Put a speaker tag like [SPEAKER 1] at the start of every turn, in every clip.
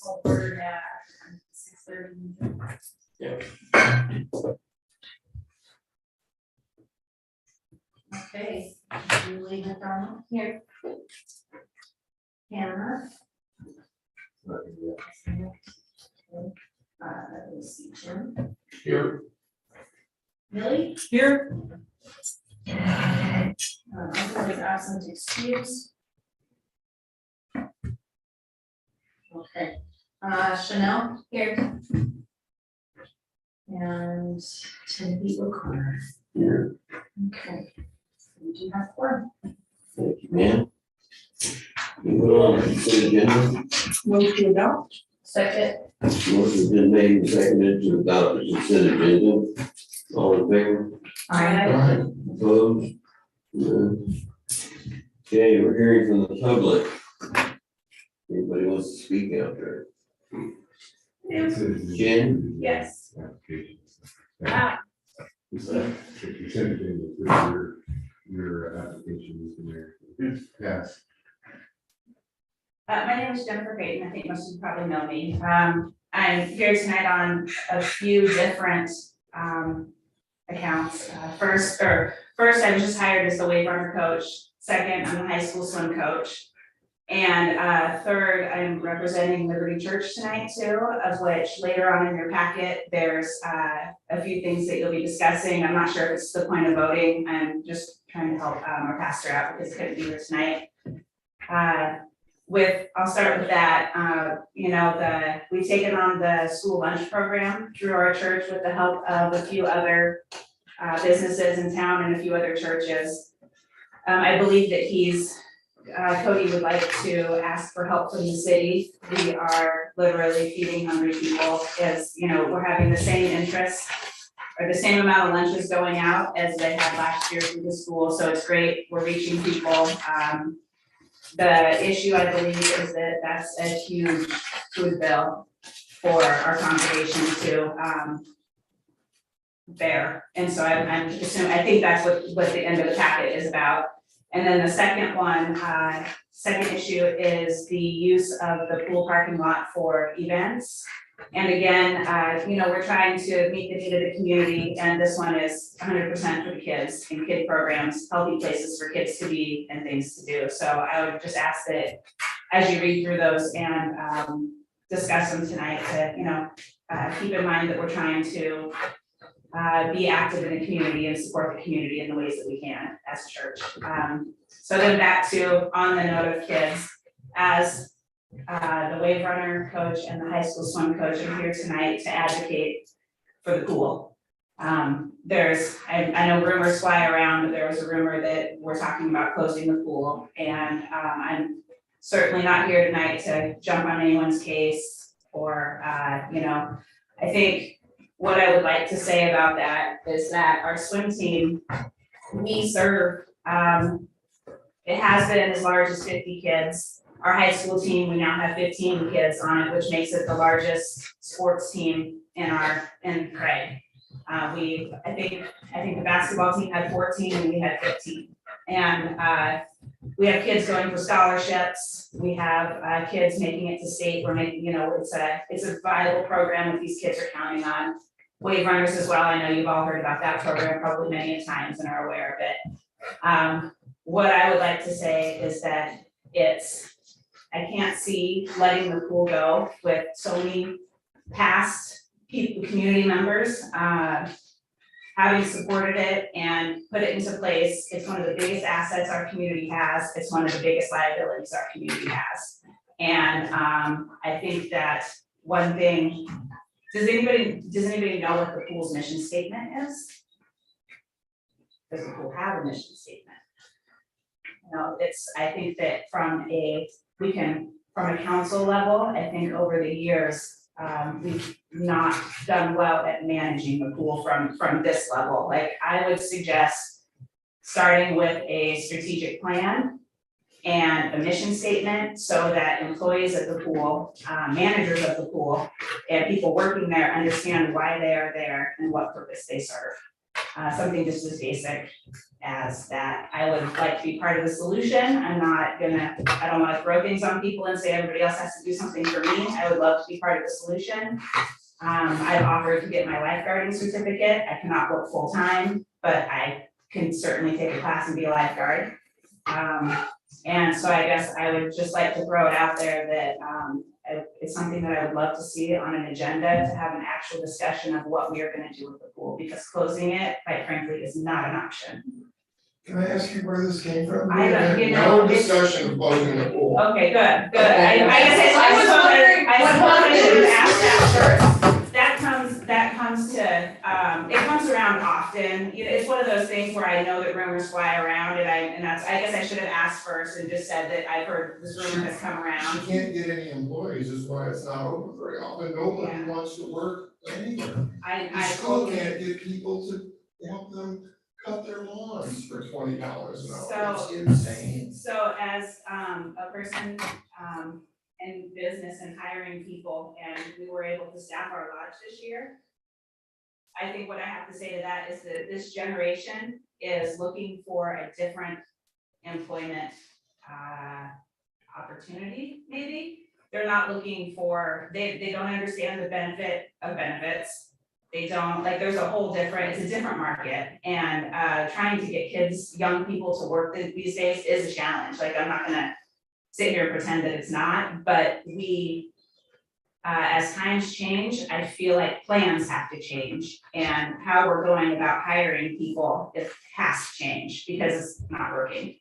[SPEAKER 1] Over at 6:30.
[SPEAKER 2] Yeah.
[SPEAKER 1] Okay, Julie McDonald here. Hannah. Let's see, Jim.
[SPEAKER 2] Here.
[SPEAKER 1] Millie.
[SPEAKER 3] Here.
[SPEAKER 1] Otherwise absent excuse. Okay, Chanel here. And Timothy O'Connor.
[SPEAKER 2] Here.
[SPEAKER 1] Okay. We do have four.
[SPEAKER 2] Thank you, ma'am. Moving on to the agenda.
[SPEAKER 3] Move to adopt.
[SPEAKER 1] Second.
[SPEAKER 2] Motion's been made and seconded to adopt the consent agenda. All in favor?
[SPEAKER 1] Aye.
[SPEAKER 2] Opposed? None. Okay, we're hearing from the public. Anybody wants to speak out there? Jen?
[SPEAKER 1] Yes.
[SPEAKER 4] Applications.
[SPEAKER 1] Ah,
[SPEAKER 4] If you send it in with your application, Mr. Mayor. Yes.
[SPEAKER 5] My name is Jennifer Payton. I think most of you probably know me. I'm here tonight on a few different accounts. First, I was just hired as the wave runner coach. Second, I'm the high school swim coach. And third, I'm representing Liberty Church tonight too, of which later on in your packet, there's a few things that you'll be discussing. I'm not sure if it's the point of voting. I'm just trying to help our pastor out because he couldn't be here tonight. I'll start with that. We've taken on the school lunch program through our church with the help of a few other businesses in town and a few other churches. I believe that Cody would like to ask for help from the city. We are literally feeding hungry people, as we're having the same interest or the same amount of lunches going out as they had last year through the school. So it's great. We're reaching people. The issue, I believe, is that that's a huge food bill for our congregation to bear. And so I'm assuming, I think that's what the end of the packet is about. And then the second one, second issue is the use of the pool parking lot for events. And again, we're trying to meet the need of the community, and this one is 100% for the kids and kid programs, healthy places for kids to be and things to do. So I would just ask that as you read through those and discuss them tonight, to keep in mind that we're trying to be active in the community and support the community in the ways that we can as a church. So then back to on the note of kids, as the wave runner coach and the high school swim coach, I'm here tonight to advocate for the pool. I know rumors fly around, but there was a rumor that we're talking about closing the pool, and I'm certainly not here tonight to jump on anyone's case or I think what I would like to say about that is that our swim team, we serve, it has been as large as 50 kids. Our high school team, we now have 15 kids on it, which makes it the largest sports team in Craig. I think the basketball team had 14 and we had 15. And we have kids going for scholarships. We have kids making it to state. We're making, it's a viable program that these kids are counting on. Wave runners as well. I know you've all heard about that program probably many times and are aware of it. What I would like to say is that I can't see letting the pool go with so many past community members having supported it and put it into place. It's one of the biggest assets our community has. It's one of the biggest liabilities our community has. And I think that one thing, does anybody know what the pool's mission statement is? Does the pool have a mission statement? I think that from a council level, I think over the years, we've not done well at managing the pool from this level. Like, I would suggest starting with a strategic plan and a mission statement so that employees at the pool, managers of the pool, and people working there understand why they are there and what purpose they serve. something just as basic as that. I would like to be part of the solution. I don't wanna throw things on people and say everybody else has to do something for me. I would love to be part of the solution. I've offered to get my lifeguarding certificate. I cannot work full-time, but I can certainly take a class and be a lifeguard. And so I guess I would just like to throw it out there that, it's something that I would love to see on an agenda, to have an actual discussion of what we are gonna do with the pool, because closing it, quite frankly, is not an option.
[SPEAKER 3] Can I ask you where this came from?
[SPEAKER 5] I don't- you know,
[SPEAKER 3] No
[SPEAKER 5] it's-
[SPEAKER 3] discussion of closing the pool.
[SPEAKER 5] Okay, good. I guess I
[SPEAKER 1] was
[SPEAKER 5] suppose
[SPEAKER 1] wondering
[SPEAKER 5] I
[SPEAKER 1] what
[SPEAKER 5] suppose I should have asked that
[SPEAKER 1] happened.
[SPEAKER 5] first. That comes to, it comes around often, you know, it's one of those things where I know that rumors fly around, and I guess I should have asked first and just said that I've heard this rumor has come
[SPEAKER 3] You
[SPEAKER 5] around.
[SPEAKER 3] can't get any employees, that's why it's not open very often, nobody
[SPEAKER 5] Yeah.
[SPEAKER 3] wants to work anywhere. The
[SPEAKER 5] I
[SPEAKER 3] school
[SPEAKER 5] totally,
[SPEAKER 3] can't get people to help them cut their lawns for $20 an hour,
[SPEAKER 5] So-
[SPEAKER 3] it's insane.
[SPEAKER 5] so as, a person, in business and hiring people, and we were able to staff our lodge this year. I think what I have to say to that is that this generation is looking for a different employment, opportunity, maybe. They're not looking for, they don't understand the benefit of benefits. They don't, like, there's a whole different, it's a different market, and, trying to get kids, young people to work these days is a challenge. Like, I'm not gonna sit here and pretend that it's not, but we, as times change, I feel like plans have to change, and how we're going about hiring people, it has to change, because it's not working.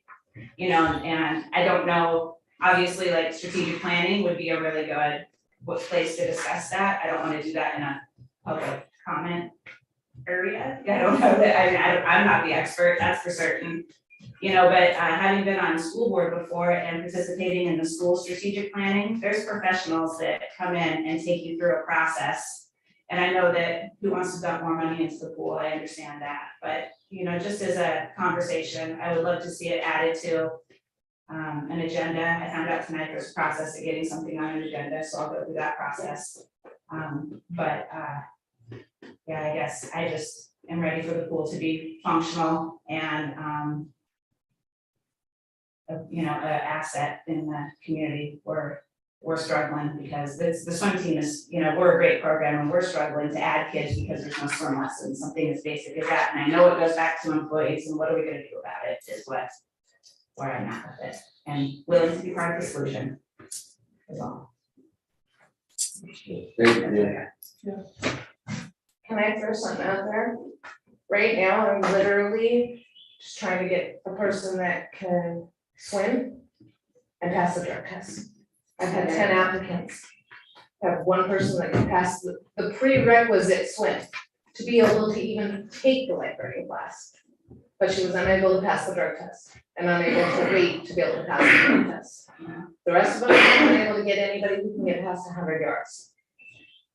[SPEAKER 5] You know, and I don't know, obviously, like, strategic planning would be a really good place to discuss that. I don't wanna do that in a public comment area. I don't know that, I'm not the expert, that's for certain. You know, but having been on school board before and participating in the school strategic planning, there's professionals that come in and take you through a process. And I know that who wants to dump more money into the pool, I understand that, but, you know, just as a conversation, I would love to see it added to an agenda. I found out tonight there's a process of getting something on an agenda, so I'll go through that process. Yeah, I guess I just am ready for the pool to be functional and, you know, an asset in the community. We're struggling because the swim team is, you know, we're a great program and we're struggling to add kids because there's no swim lessons, something as basic as that. And I know it goes back to employees, and what are we gonna do about it is where I'm at with it, and willing to be part of the solution as well.
[SPEAKER 2] Thank you.
[SPEAKER 1] Can I throw something out there? Right now, I'm literally just trying to get a person that can swim and pass the drug test. I've had 10 applicants. I have one person that can pass the prerequisite swim to be able to even take the lifeguarding class. But she was unable to pass the drug test and unable to wait to be able to pass the drug test. The rest of them haven't been able to get anybody who can get past 100 yards.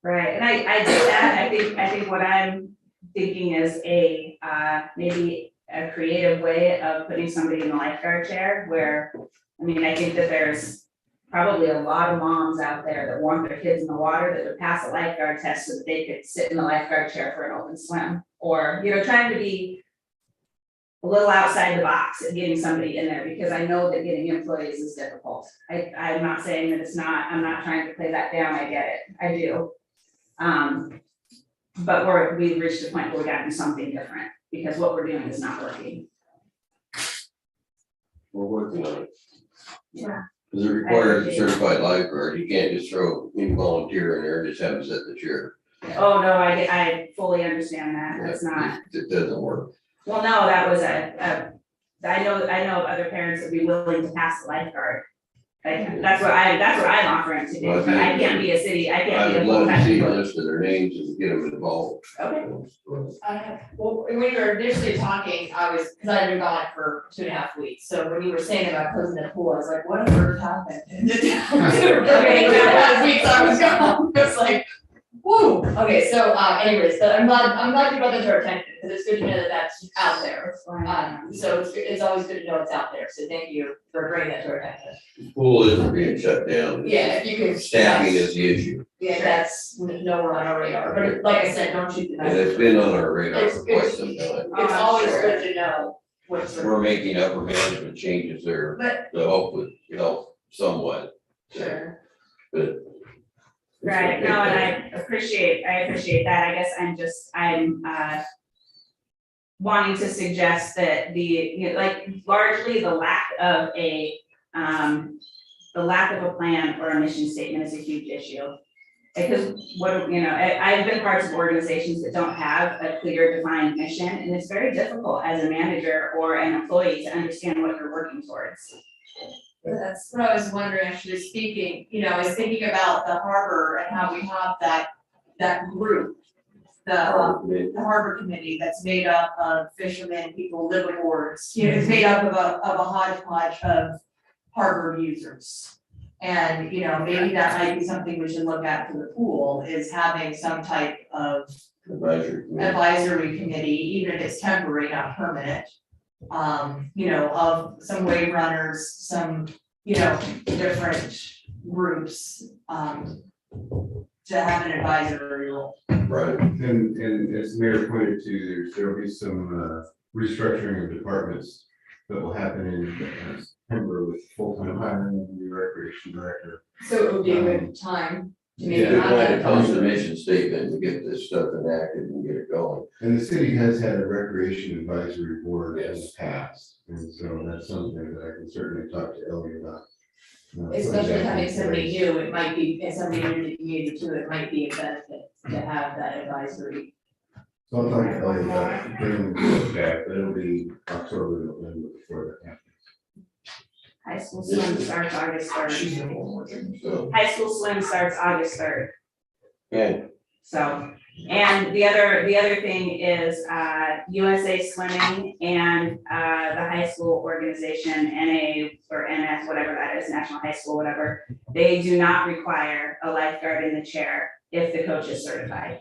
[SPEAKER 5] Right, and I get that. I think what I'm thinking is a, maybe a creative way of putting somebody in the lifeguard chair where, I mean, I think that there's probably a lot of moms out there that want their kids in the water that would pass a lifeguard test so that they could sit in the lifeguard chair for an open swim. Or, you know, trying to be a little outside the box and getting somebody in there, because I know that getting employees is difficult. I'm not saying that it's not, I'm not trying to play that down, I get it, I do. But we've reached a point where we gotta do something different, because what we're doing is not working.
[SPEAKER 2] We're working on it.
[SPEAKER 1] Yeah.
[SPEAKER 2] Cause it requires a certified lifeguard, you can't just throw any volunteer in there and just have them sit in the chair.
[SPEAKER 5] Oh, no, I fully understand that, that's not,
[SPEAKER 2] It doesn't work.
[SPEAKER 5] well, no, that was I know of other parents that would be willing to pass the lifeguard. Like, that's what I'm offering to do, but I can't be a city, I
[SPEAKER 2] I
[SPEAKER 5] can't be a
[SPEAKER 2] would love to
[SPEAKER 5] full-time
[SPEAKER 2] see a
[SPEAKER 5] employee.
[SPEAKER 2] list of their names and get them involved.
[SPEAKER 5] Okay.
[SPEAKER 6] Well, when we were initially talking, cause I'd been gone for 2.5 weeks, so when you were saying about closing the pool, I was like, what if earth happened?
[SPEAKER 5] Okay,
[SPEAKER 6] Weeks I was gone, it's like, Woo, okay, so, anyways, but I'm glad you brought that to our attention, because it's good to know that that's out there. So it's always good to know it's out there, so thank you for bringing that to our attention.
[SPEAKER 2] Pool isn't being shut down.
[SPEAKER 6] Yeah, if you could.
[SPEAKER 2] Staffing is the issue,
[SPEAKER 6] Yeah, that's nowhere on our radar, but like I said, don't shoot the
[SPEAKER 2] and it's
[SPEAKER 6] messenger.
[SPEAKER 2] been on our radar for quite
[SPEAKER 6] It's-
[SPEAKER 2] some time.
[SPEAKER 6] It's always good to know what's.
[SPEAKER 2] We're making upper management changes there
[SPEAKER 6] But,
[SPEAKER 2] to hopefully help somewhat,
[SPEAKER 6] sure,
[SPEAKER 2] but. it's
[SPEAKER 5] Right,
[SPEAKER 2] gonna
[SPEAKER 5] no, and
[SPEAKER 2] take
[SPEAKER 5] I appreciate that, I guess I'm wanting to suggest that like largely the lack of a plan or a mission statement is a huge issue. Because I've been parts of organizations that don't have a clear defined mission, and it's very difficult as a manager or an employee to understand what you're working towards.
[SPEAKER 6] that's what I was wondering, actually speaking, I was thinking about the harbor and how we have that group. The harbor committee that's made up of fishermen, people, liveaboards, it's made up of a hodgepodge of harbor users. And, maybe that might be something we should look at for the pool, is having some type of advisory committee, even if it's temporary, not permanent. Of some wave runners, some, different groups, to have an advisory role.
[SPEAKER 2] Right,
[SPEAKER 4] And as the Mayor pointed to, there'll be some restructuring of departments that will happen in September with full-time hiring of a new recreation director.
[SPEAKER 6] So it would be a good time to maybe
[SPEAKER 2] yeah,
[SPEAKER 6] have
[SPEAKER 2] kind
[SPEAKER 6] that
[SPEAKER 2] of comes to
[SPEAKER 6] advisory.
[SPEAKER 2] mission statement to get this stuff enacted and get it going.
[SPEAKER 4] And the city has had a recreation advisory board in the
[SPEAKER 2] Yes.
[SPEAKER 4] past, and so that's something that I can certainly talk to Ellie about. putting
[SPEAKER 6] Especially
[SPEAKER 4] that in
[SPEAKER 6] having somebody
[SPEAKER 4] place.
[SPEAKER 6] new, it might be, and somebody new to the community too, it might be a benefit to have that advisory.
[SPEAKER 4] So I'll talk to Ellie about bringing the back, but it'll be October, November before that happens.
[SPEAKER 5] High school swim starts August
[SPEAKER 3] She's
[SPEAKER 5] 3rd.
[SPEAKER 3] got one more thing,
[SPEAKER 2] So,
[SPEAKER 5] High school swim starts August 3rd.
[SPEAKER 2] yeah,
[SPEAKER 5] So, and the other thing is, USA Swimming and, the high school organization, NA or NS, whatever that is, National High School, whatever. They do not require a lifeguard in the chair if the coach is certified.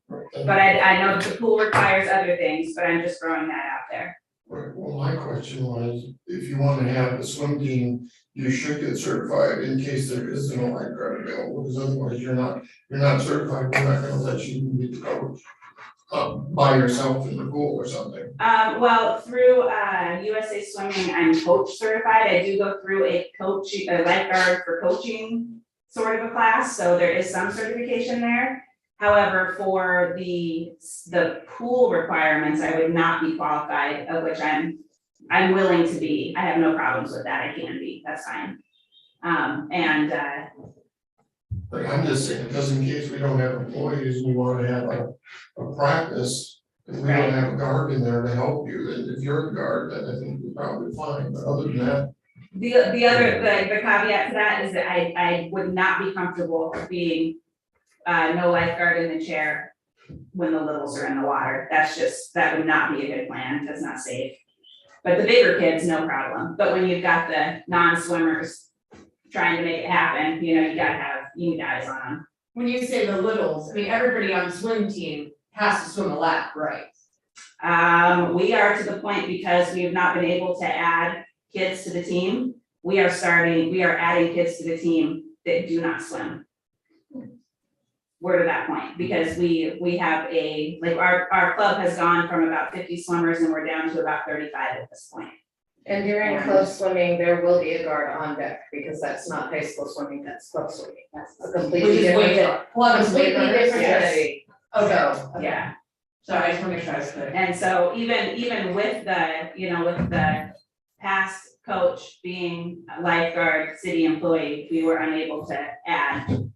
[SPEAKER 5] But I know the pool requires other things, but I'm just throwing that out there.
[SPEAKER 3] Right, well, my question was, if you wanna have the swim team, you should get certified in case there isn't a lifeguard available, because otherwise you're not certified, we're not gonna let you be the coach. By yourself in the pool or something.
[SPEAKER 5] Well, through, USA Swimming, I'm coach certified. I do go through a lifeguard for coaching sort of a class, so there is some certification there. However, for the pool requirements, I would not be qualified, of which I'm willing to be. I have no problems with that. I can be, that's fine.
[SPEAKER 3] Like, I'm just saying, just in case we don't have employees, we wanna have a practice. If we
[SPEAKER 5] Right.
[SPEAKER 3] don't have a guard in there to help you, and if you're a guard, then I think we're probably fine, but other than that.
[SPEAKER 5] the caveat to that is that I would not be comfortable being no lifeguard in the chair when the littles are in the water. That would not be a good plan. That's not safe. But the bigger kids, no problem. But when you've got the non-swimmers trying to make it happen, you need eyes on them.
[SPEAKER 6] When you say the littles, I mean, everybody on the swim team has to swim a lap, right?
[SPEAKER 5] We are to the point, because we have not been able to add kids to the team. We are adding kids to the team that do not swim. We're to that point, because we have our club has gone from about 50 swimmers and we're down to about 35 at this point.
[SPEAKER 1] And during club swimming, there will be a guard on deck, because that's not high school swimming, that's club swimming, that's a completely
[SPEAKER 6] Which is
[SPEAKER 1] different.
[SPEAKER 6] way different. Well, completely different
[SPEAKER 1] Yes.
[SPEAKER 6] entity. Okay.
[SPEAKER 5] Yeah.
[SPEAKER 6] Sorry, I just wanna make sure I was clear.
[SPEAKER 5] And so even with the past coach being a lifeguard, city employee, we were unable to add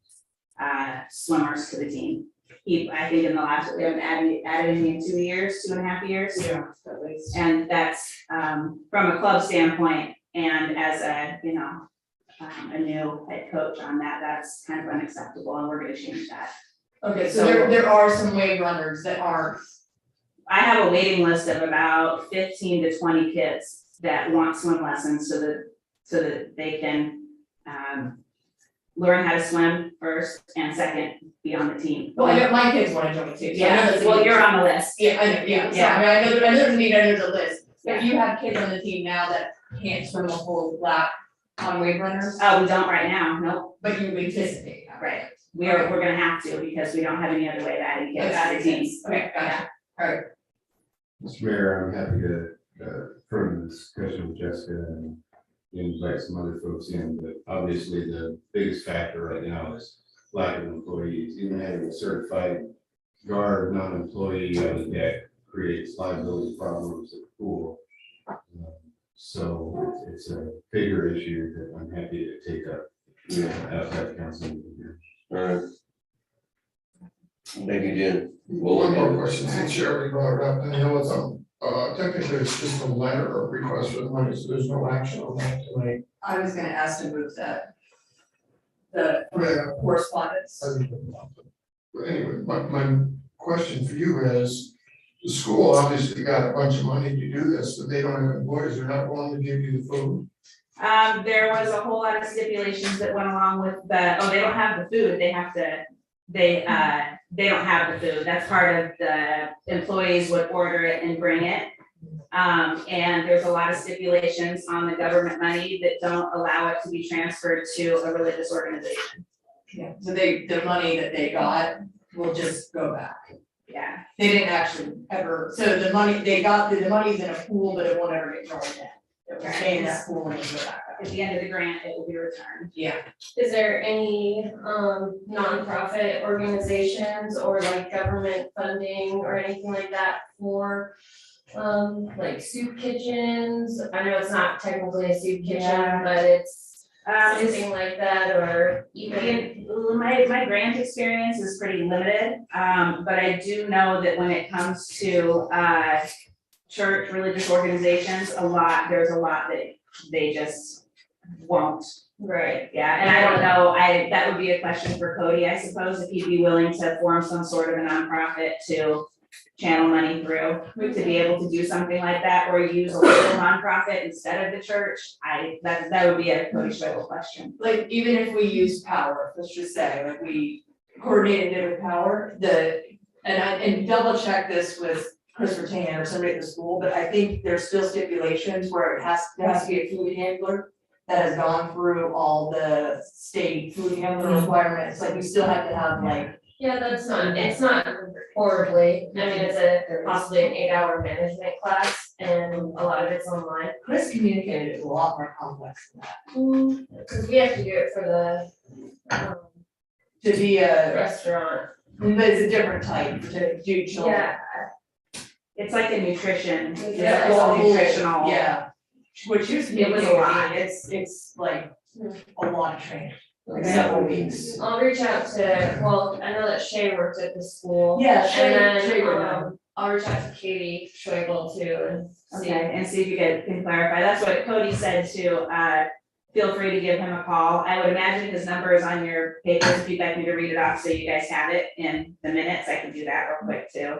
[SPEAKER 5] swimmers to the team. I think in the last, we haven't added any in 2 years, 2.5 years.
[SPEAKER 6] Yeah, at least.
[SPEAKER 5] And that's from a club standpoint, and as a new head coach on that, that's kind of unacceptable, and we're gonna change that.
[SPEAKER 6] Okay, so there are some wave runners that aren't.
[SPEAKER 5] I have a waiting list of about 15 to 20 kids that want swim lessons so that they can learn how to swim first, and second, be on the team.
[SPEAKER 6] Well, I know my kids wanna join too, so I know
[SPEAKER 5] Yeah,
[SPEAKER 6] that's a
[SPEAKER 5] well,
[SPEAKER 6] need.
[SPEAKER 5] you're on the list.
[SPEAKER 6] Yeah, I know, yeah, so, I mean, I know there's a need, I know there's a list, but if you have kids on the team now that can't swim a full lap on wave runners,
[SPEAKER 5] Oh, we don't right now, nope,
[SPEAKER 6] but you anticipate that.
[SPEAKER 5] right. We're gonna have to, because we don't have any other way of adding kids to the team.
[SPEAKER 6] Okay, gotcha, alright.
[SPEAKER 4] Mr. Mayor, I'm happy to further the discussion with Jessica and invite some other folks in, but obviously the biggest factor right now is lack of employees. Even having a certified guard, non-employee on the deck creates liability problems at the pool. So it's a bigger issue that I'm happy to take up outside council here.
[SPEAKER 2] All right. Thank you, Jen.
[SPEAKER 3] One more question, since you already brought it up, and I know it's technically it's just a letter of request for the money, so there's no action on that tonight.
[SPEAKER 6] I was gonna ask to move that. The
[SPEAKER 3] Yeah.
[SPEAKER 6] correspondence.
[SPEAKER 3] But anyway, my question for you is, the school obviously got a bunch of money to do this, but they don't have employees, they're not willing to give you the food.
[SPEAKER 5] There was a whole lot of stipulations that went along with they don't have the food, they have to, they don't have the food, that's part of the employees would order it and bring it. And there's a lot of stipulations on the government money that don't allow it to be transferred to a religious organization.
[SPEAKER 6] Yeah, so the money that they got will just go back.
[SPEAKER 5] Yeah,
[SPEAKER 6] They didn't actually ever, so the money, they got, the money's in a pool, but it won't ever get drawn in. It will stay in that pool and it'll go back
[SPEAKER 5] at
[SPEAKER 6] out.
[SPEAKER 5] the end of the grant, it will be returned.
[SPEAKER 6] Yeah.
[SPEAKER 7] Is there any nonprofit organizations or like government funding or anything like that for like soup kitchens? I know it's not technically a soup kitchen,
[SPEAKER 5] Yeah.
[SPEAKER 7] but it's
[SPEAKER 5] It's-
[SPEAKER 7] something like that, or even,
[SPEAKER 5] My grant experience is pretty limited, but I do know that when it comes to church, religious organizations, there's a lot that they just won't.
[SPEAKER 7] right,
[SPEAKER 5] Yeah, and I don't know, that would be a question for Cody, I suppose, if he'd be willing to form some sort of a nonprofit to channel money through, to be able to do something like that, or use a local nonprofit instead of the church. That would be a Cody Schwebel question.
[SPEAKER 6] Like, even if we use power, let's just say, like we coordinated it with power, and double check this with Chris Rattan or somebody at the school, but I think there's still stipulations where there has to be a food handler that has gone through all the state food handler requirements, like we still have to have like.
[SPEAKER 7] yeah, it's not horribly, I mean, it's possibly an 8-hour management class, and a lot of it's online.
[SPEAKER 6] Chris communicated it a lot more complex than that.
[SPEAKER 7] Cause we have to do it for the
[SPEAKER 6] To be a,
[SPEAKER 7] restaurant.
[SPEAKER 6] but it's a different type to do children.
[SPEAKER 7] Yeah,
[SPEAKER 5] It's like a nutrition, it's
[SPEAKER 7] Yeah,
[SPEAKER 5] a whole nutritional.
[SPEAKER 6] Yeah, which used to be,
[SPEAKER 5] It was a lot.
[SPEAKER 6] it's like a lot of training, like several weeks.
[SPEAKER 7] I'll reach out to, well, I know that Shay worked at the school.
[SPEAKER 6] Yeah, Shay
[SPEAKER 7] And
[SPEAKER 6] would
[SPEAKER 7] then,
[SPEAKER 6] know.
[SPEAKER 7] I'll reach out to Katie Schwebel too and see.
[SPEAKER 5] Okay, and see if you can clarify, that's what Cody said too, feel free to give him a call, I would imagine his number is on your papers, if you'd like me to read it off so you guys have it in the minutes, I can do that real quick too.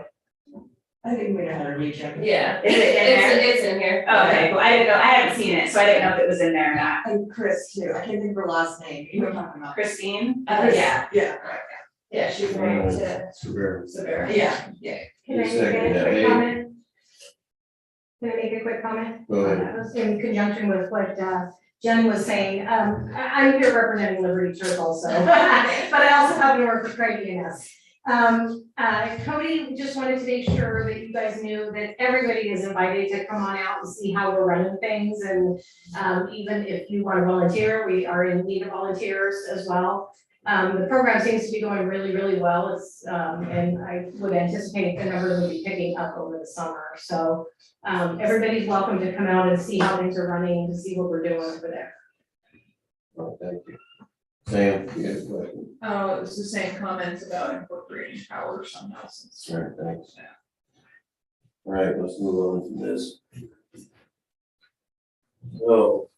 [SPEAKER 6] I think we know how to reach out.
[SPEAKER 7] Yeah,
[SPEAKER 5] Is it in there?
[SPEAKER 7] it's in here.
[SPEAKER 5] Oh, okay, well, I didn't know, I haven't seen it, so I didn't know if it was in there or not.
[SPEAKER 6] And Chris too, I can't think of her last name, you were talking about.
[SPEAKER 5] Christine?
[SPEAKER 7] Yeah,
[SPEAKER 6] Yeah,
[SPEAKER 7] yeah, she's married to
[SPEAKER 4] Super.
[SPEAKER 7] Severa.
[SPEAKER 6] yeah.
[SPEAKER 1] Can I make
[SPEAKER 2] Second,
[SPEAKER 1] a
[SPEAKER 2] that
[SPEAKER 1] quick
[SPEAKER 2] may-
[SPEAKER 1] comment? Can I make a quick comment?
[SPEAKER 2] Go ahead.
[SPEAKER 1] In conjunction with what Jen was saying, I'm here representing Liberty Church also, but I also happen to work for Craig ENS. Cody just wanted to make sure that you guys knew that everybody is invited to come on out and see how we're running things, and even if you want to volunteer, we are in need of volunteers as well. The program seems to be going really, really well. It's, and I would anticipate the numbers will be picking up over the summer. So, everybody's welcome to come out and see how things are running, to see what we're doing over there.
[SPEAKER 2] Oh, thank you. Sam, you got a question?
[SPEAKER 8] Oh, it was the same comments about incorporating power somehow since.
[SPEAKER 2] All right, thanks. All right, let's move on from this. So,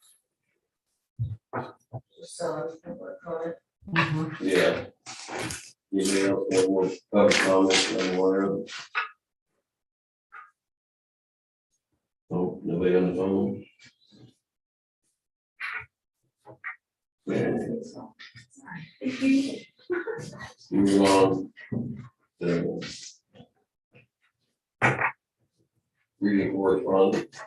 [SPEAKER 7] Just so public comment.
[SPEAKER 2] yeah. Anybody else have more public comments on one of them? Oh, nobody on the phone? Yeah. Moving on. So, reading correspondence.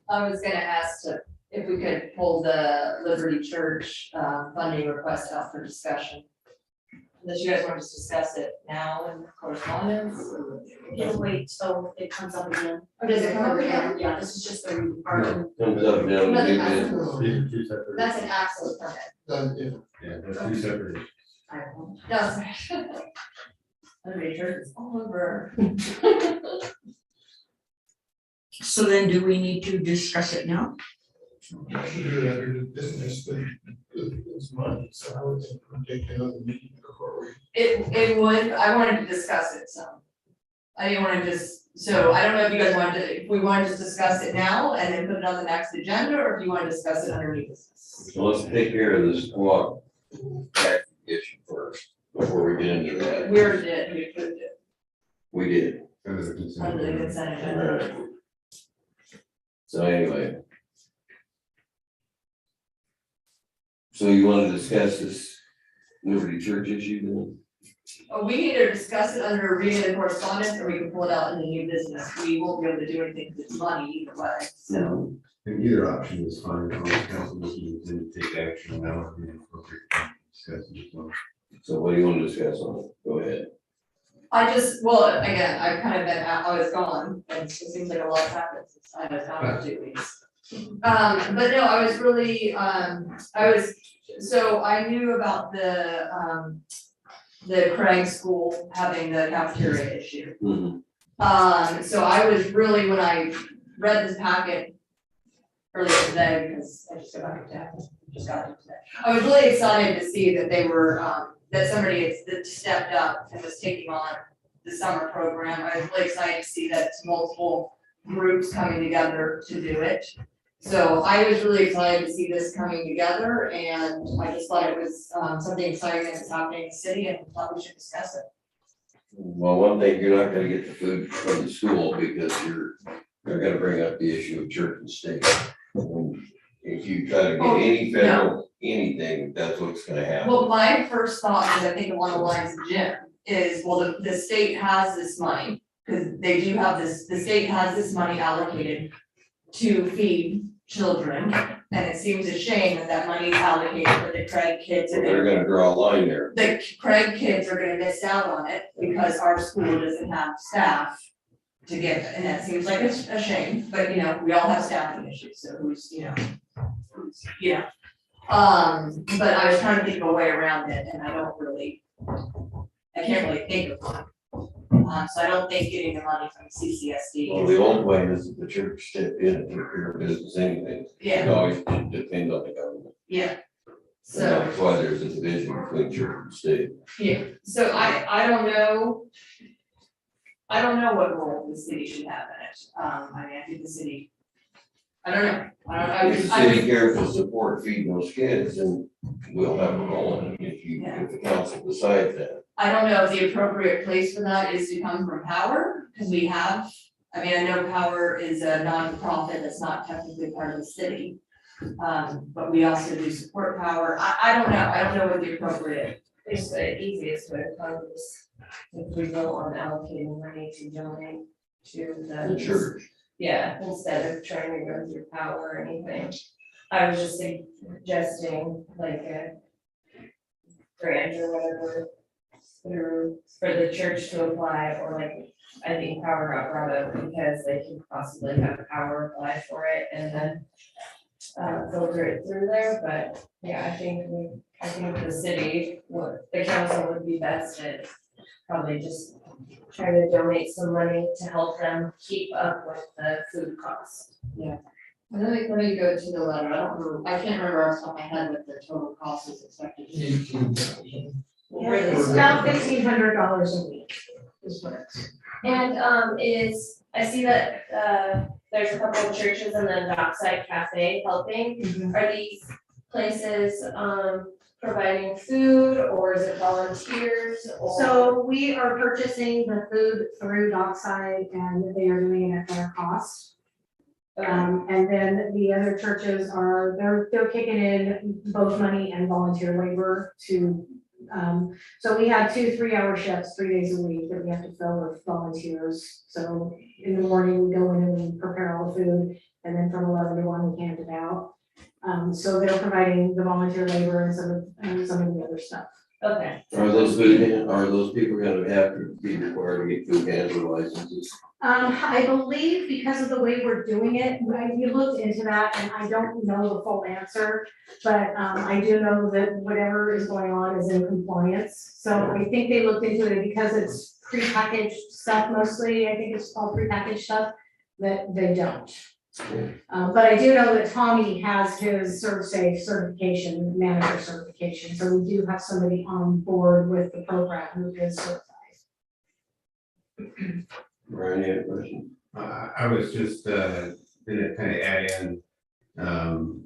[SPEAKER 6] I was gonna ask if we could pull the Liberty Church funding request out for discussion. Unless you guys want to just discuss it now in correspondence? or-
[SPEAKER 7] It'll wait till it comes up again.
[SPEAKER 6] Or does it come up again?
[SPEAKER 7] Yeah, this is just the part.
[SPEAKER 2] Comes up down to new business.
[SPEAKER 4] Two separate.
[SPEAKER 6] That's an absolute permit.
[SPEAKER 3] Then if
[SPEAKER 4] Yeah, that's two separate issues.
[SPEAKER 6] No, sorry. Liberty Church is all over.
[SPEAKER 9] So then do we need to discuss it now?
[SPEAKER 3] you're under the business, then it's money, so I would think we'll take another meeting before we.
[SPEAKER 6] It would, I wanted to discuss it some. I didn't wanna just, so I don't know if you guys wanted to, if we wanna just discuss it now and then put it on the next agenda, or if you wanna discuss it under new business.
[SPEAKER 2] So let's take care of this squat tax issue first, before we get into that.
[SPEAKER 6] We already did, we approved it
[SPEAKER 2] We did.
[SPEAKER 4] Under the consent.
[SPEAKER 6] under the consent agenda.
[SPEAKER 2] Alright. So anyway. So you wanna discuss this Liberty Church issue then?
[SPEAKER 6] We can either discuss it under reading the correspondence, or we can pull it out in the new business. We won't be able to do anything because it's money either way, so.
[SPEAKER 4] And either option is fine, as long as council doesn't intend to take action now, it'd be appropriate to discuss it as well.
[SPEAKER 2] So what do you wanna discuss on it? Go ahead.
[SPEAKER 6] I just, well, again, I've kind of been, I was gone, and it seems like a lot happened since I was gone for 2 weeks. But no, I was really, so I knew about the Craig School having the cafeteria issue. So I was really, when I read this packet earlier today, because I just got back to, just got it today. I was really excited to see that they were, that somebody had stepped up and was taking on the summer program. I was really excited to see that it's multiple groups coming together to do it. So I was really excited to see this coming together, and I just thought it was something exciting that's happening in the city, and thought we should discuss it.
[SPEAKER 2] Well, one thing, you're not gonna get the food from the school because they're gonna bring up the issue of church and state. If you try to get any federal, anything, that's what's gonna happen.
[SPEAKER 6] Well, my first thought is, I think along the lines of Jim, is, well, the state has this money, because they do have this, the state has this money allocated to feed children, and it seems a shame that that money is allocated for the Craig kids, and
[SPEAKER 2] They're gonna draw a line there.
[SPEAKER 6] the Craig kids are gonna miss out on it because our school doesn't have staff to give it, and that seems like it's a shame, but you know, we all have staffing issues, so who's, you know. But I was trying to think of a way around it, and I can't really think of one. So I don't think getting the money from CCSD.
[SPEAKER 2] Well, the old way is that the church step in and take care of business anyway. It
[SPEAKER 6] Yeah,
[SPEAKER 2] always depend on the government.
[SPEAKER 6] yeah.
[SPEAKER 2] And
[SPEAKER 6] So,
[SPEAKER 2] that's why there's a division between church and state.
[SPEAKER 6] yeah, so I don't know. I don't know what role the city should have in it. I mean, I think the city, I don't know.
[SPEAKER 2] If the city cares to support feeding those kids, then we'll have a role in it if the council decides that.
[SPEAKER 6] I don't know if the appropriate place for that is to come from Power, because we have, I mean, I know Power is a nonprofit that's not technically part of the city. But we also do support Power. I don't know what the appropriate.
[SPEAKER 7] It's the easiest way to fund this, if we go on allocating money to donate to
[SPEAKER 2] The
[SPEAKER 7] the.
[SPEAKER 2] church.
[SPEAKER 7] Yeah, instead of trying to go through Power or anything. I was just suggesting like a grant or whatever for the church to apply, or like, I think Power got brought up because they could possibly have Power apply for it and then filter it through there, but yeah, I think the city, the council would be best at probably just try to donate some money to help them keep up with the food costs.
[SPEAKER 6] Let me go to the letter. I can't remember off the top of my head what the total cost is expected to be.
[SPEAKER 3] 18,000.
[SPEAKER 1] It's about $1,500 a week is what it's.
[SPEAKER 7] And I see that there's a couple of churches and then Dockside Cafe helping. Are these places providing food, or is it volunteers, or?
[SPEAKER 10] So we are purchasing the food through Dockside and they are doing it at their cost. And then the other churches are, they're kicking in both money and volunteer labor to, so we have 2 3-hour shifts, 3 days a week that we have to fill with volunteers. So in the morning, we go in and we prepare all the food, and then from 11 to 1, we hand it out. So they're providing the volunteer labor and some of the other stuff.
[SPEAKER 7] Okay.
[SPEAKER 2] Are those people gonna have to be required to get food handler licenses?
[SPEAKER 10] I believe because of the way we're doing it, you looked into that, and I don't know the full answer. But I do know that whatever is going on is in compliance, so I think they looked into it because it's prepackaged stuff mostly, I think it's all prepackaged stuff, that they don't. But I do know that Tommy has his ServSafe certification, manager certification, so we do have somebody on board with the program who is certified.
[SPEAKER 2] Ryan, you have a question?
[SPEAKER 4] I was just, gonna kind of add in,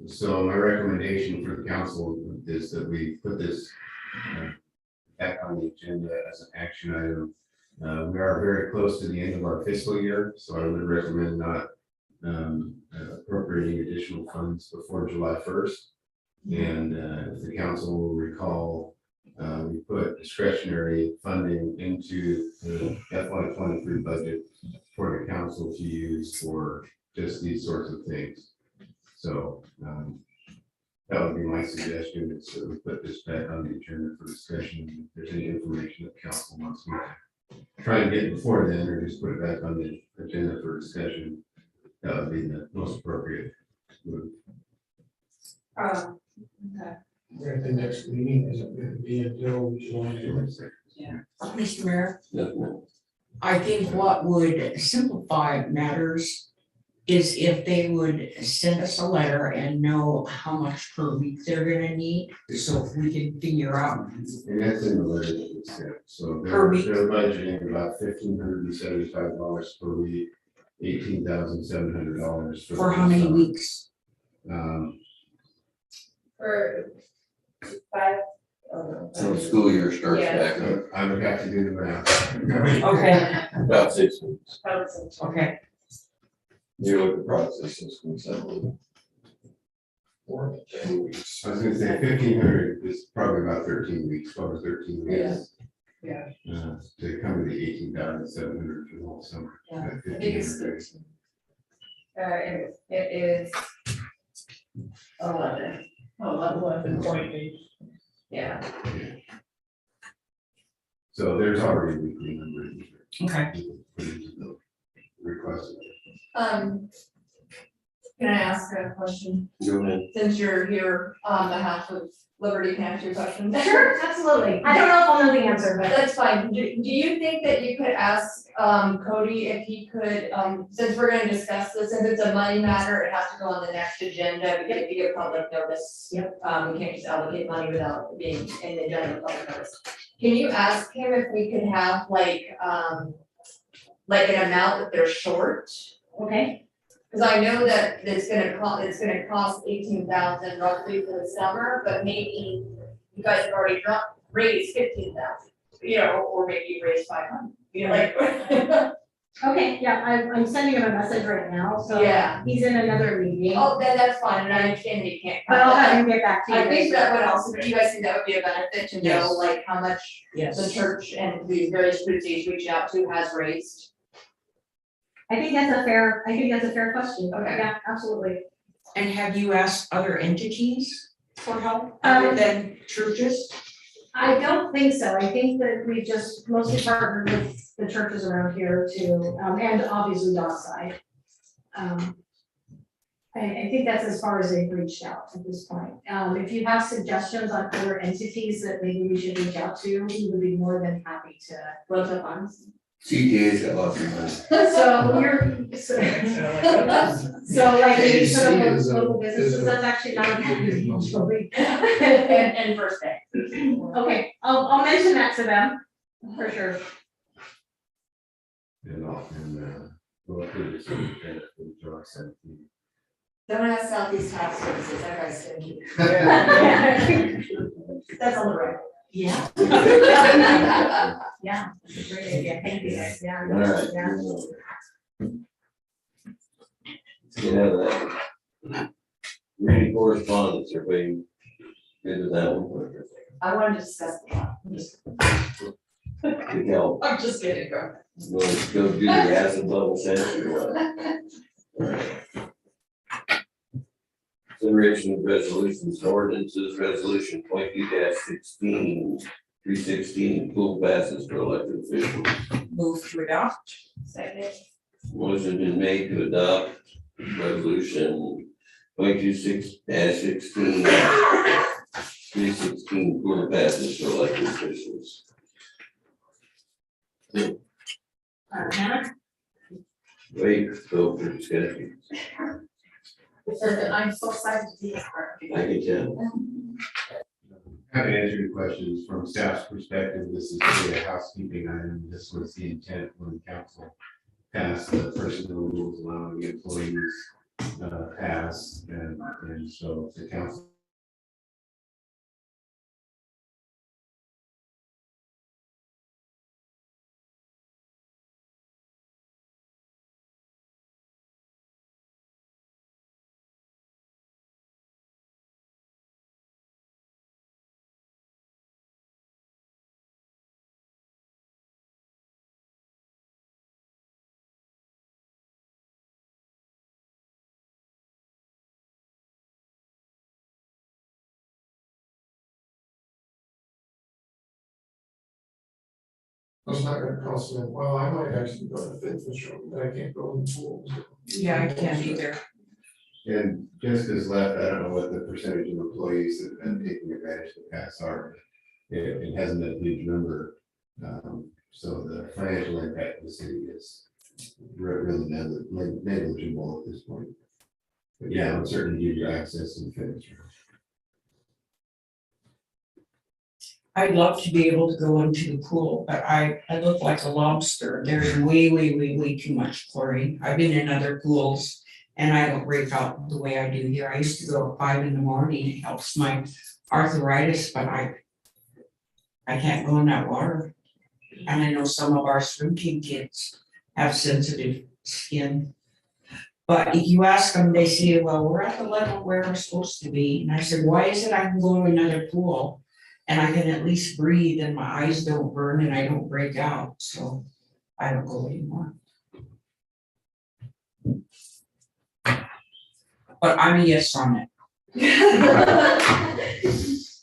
[SPEAKER 4] so my recommendation for the council is that we put this back on the agenda as an action item. We are very close to the end of our fiscal year, so I would recommend not appropriating additional funds before July 1st. And if the council will recall, we put discretionary funding into the FY23 budget for the council to use for just these sorts of things. So that would be my suggestion, is that we put this back on the agenda for discussion. If there's any information that the council wants me to try and get before then, or just put it back on the agenda for discussion, that would be the most appropriate move.
[SPEAKER 6] Okay.
[SPEAKER 3] At the next meeting, is it gonna be until July?
[SPEAKER 9] Mr. Mayor,
[SPEAKER 2] Definitely.
[SPEAKER 9] I think what would simplify matters is if they would send us a letter and know how much per week they're gonna need, so if we can figure out.
[SPEAKER 4] And that's in the letter that we sent, so
[SPEAKER 9] Per
[SPEAKER 4] they're,
[SPEAKER 9] week.
[SPEAKER 4] they're budgeting about $1,575 per week, $18,700
[SPEAKER 9] For how many weeks?
[SPEAKER 6] For 5.
[SPEAKER 2] So school year starts
[SPEAKER 6] Yeah.
[SPEAKER 2] back up
[SPEAKER 4] I would have to do the math.
[SPEAKER 9] Okay,
[SPEAKER 2] about 6 weeks.
[SPEAKER 9] okay.
[SPEAKER 2] You look at processes and something.
[SPEAKER 3] 4 to 10 weeks.
[SPEAKER 4] I was gonna say 1,500 is probably about 13 weeks, 12 or 13 weeks.
[SPEAKER 6] Yeah.
[SPEAKER 4] To come to the 18,700 for the whole summer.
[SPEAKER 6] Yeah.
[SPEAKER 4] At
[SPEAKER 6] I think it's
[SPEAKER 4] 1,500 days.
[SPEAKER 6] It is 11.
[SPEAKER 8] 11.8.
[SPEAKER 6] Yeah.
[SPEAKER 4] So there's already a weekly number in here.
[SPEAKER 9] Okay.
[SPEAKER 4] Put into the request.
[SPEAKER 6] Can I ask a question?
[SPEAKER 2] Go ahead.
[SPEAKER 6] Since you're here on behalf of Liberty, can I ask you a question?
[SPEAKER 10] Sure, absolutely. I don't know if I'll know the answer, but
[SPEAKER 6] That's fine. Do you think that you could ask Cody if he could, since we're gonna discuss this, if it's a money matter, it has to go on the next agenda, we get to give public notice.
[SPEAKER 10] Yep.
[SPEAKER 6] We can't just allocate money without being in the agenda of public notice. Can you ask him if we could have like an amount that they're short?
[SPEAKER 10] okay,
[SPEAKER 6] Cause I know that it's gonna cost 18,000 roughly for the summer, but maybe you guys have already raised 15,000, you know, or maybe you raised 500, you know, like.
[SPEAKER 10] okay, yeah, I'm sending him a message right now, so
[SPEAKER 6] Yeah.
[SPEAKER 10] he's in another meeting.
[SPEAKER 6] Oh, then that's fine, and I understand that you can't.
[SPEAKER 10] But I'll have him get back to you.
[SPEAKER 6] I think that would also, do you guys think that would be a benefit to know,
[SPEAKER 9] Yes.
[SPEAKER 6] like, how much the
[SPEAKER 9] Yes.
[SPEAKER 6] church and the various groups he's reaching out to has raised?
[SPEAKER 10] I think that's a fair question.
[SPEAKER 6] Okay.
[SPEAKER 10] Yeah, absolutely.
[SPEAKER 9] And have you asked other entities for help other than churches?
[SPEAKER 10] I don't think so. I think that we just mostly partnered with the churches around here too, and obviously Dockside. I think that's as far as they've reached out at this point. If you have suggestions on other entities that maybe we should reach out to, we would be more than happy to.
[SPEAKER 6] Both of us.
[SPEAKER 2] CTA's got lots of money.
[SPEAKER 10] So you're, so like maybe
[SPEAKER 3] AAC
[SPEAKER 10] some of
[SPEAKER 3] is
[SPEAKER 10] those
[SPEAKER 3] a-
[SPEAKER 10] local
[SPEAKER 3] is
[SPEAKER 10] businesses,
[SPEAKER 3] a-
[SPEAKER 10] that's actually not a bad deal, actually.
[SPEAKER 6] And First Day.
[SPEAKER 10] Okay, I'll mention that to them, for sure.
[SPEAKER 4] And we'll approve this in the July 17th.
[SPEAKER 6] Don't ask Southeast Tax Services, that guy's stinky.
[SPEAKER 10] That's on the right.
[SPEAKER 9] Yeah.
[SPEAKER 10] Yeah, that's a great idea, thank you, guys. Yeah.
[SPEAKER 2] All right.
[SPEAKER 10] Yeah.
[SPEAKER 2] Get out of that. Reading correspondence, everybody good with that one?
[SPEAKER 6] I wanted to discuss the
[SPEAKER 2] Good help.
[SPEAKER 6] I'm just kidding, bro.
[SPEAKER 2] Let's go do the acid level test or what? Consideration of resolutions, and ordinances, resolution 22-16, 316, pool passes for elected officials.
[SPEAKER 9] Move to adopt.
[SPEAKER 6] Second.
[SPEAKER 2] Motion been made to adopt resolution 22-16, 316, pool passes for elected officials.
[SPEAKER 5] Hannah?
[SPEAKER 2] Wait, go for discussion.
[SPEAKER 6] I'm so excited to be here.
[SPEAKER 2] I can tell.
[SPEAKER 4] Happy to answer your questions. From staff's perspective, this is really a housekeeping item. This was the intent when the council passed the personnel rules allowing the employees pass, and so the council.
[SPEAKER 3] It's not gonna cost them, well, I might actually go to fitness room, but I can't go in the pool.
[SPEAKER 9] Yeah, I can't either.
[SPEAKER 4] And Jessica's left, I don't know what the percentage of employees that have been taking advantage of the pass are. It hasn't been a huge number. So the financial impact of the city is really negligible at this point. But yeah, it'll certainly give you access and fitness room.
[SPEAKER 9] I'd love to be able to go into the pool, but I look like a lobster. There's way too much chlorine. I've been in other pools and I don't break out the way I do here. I used to go at 5 in the morning. It helps my arthritis, but I can't go in that water. And I know some of our swim team kids have sensitive skin. But if you ask them, they say, well, we're at the level where we're supposed to be. And I said, why is it I can go to another pool and I can at least breathe and my eyes don't burn and I don't break out? So I don't go anymore. But I'm a yes on it.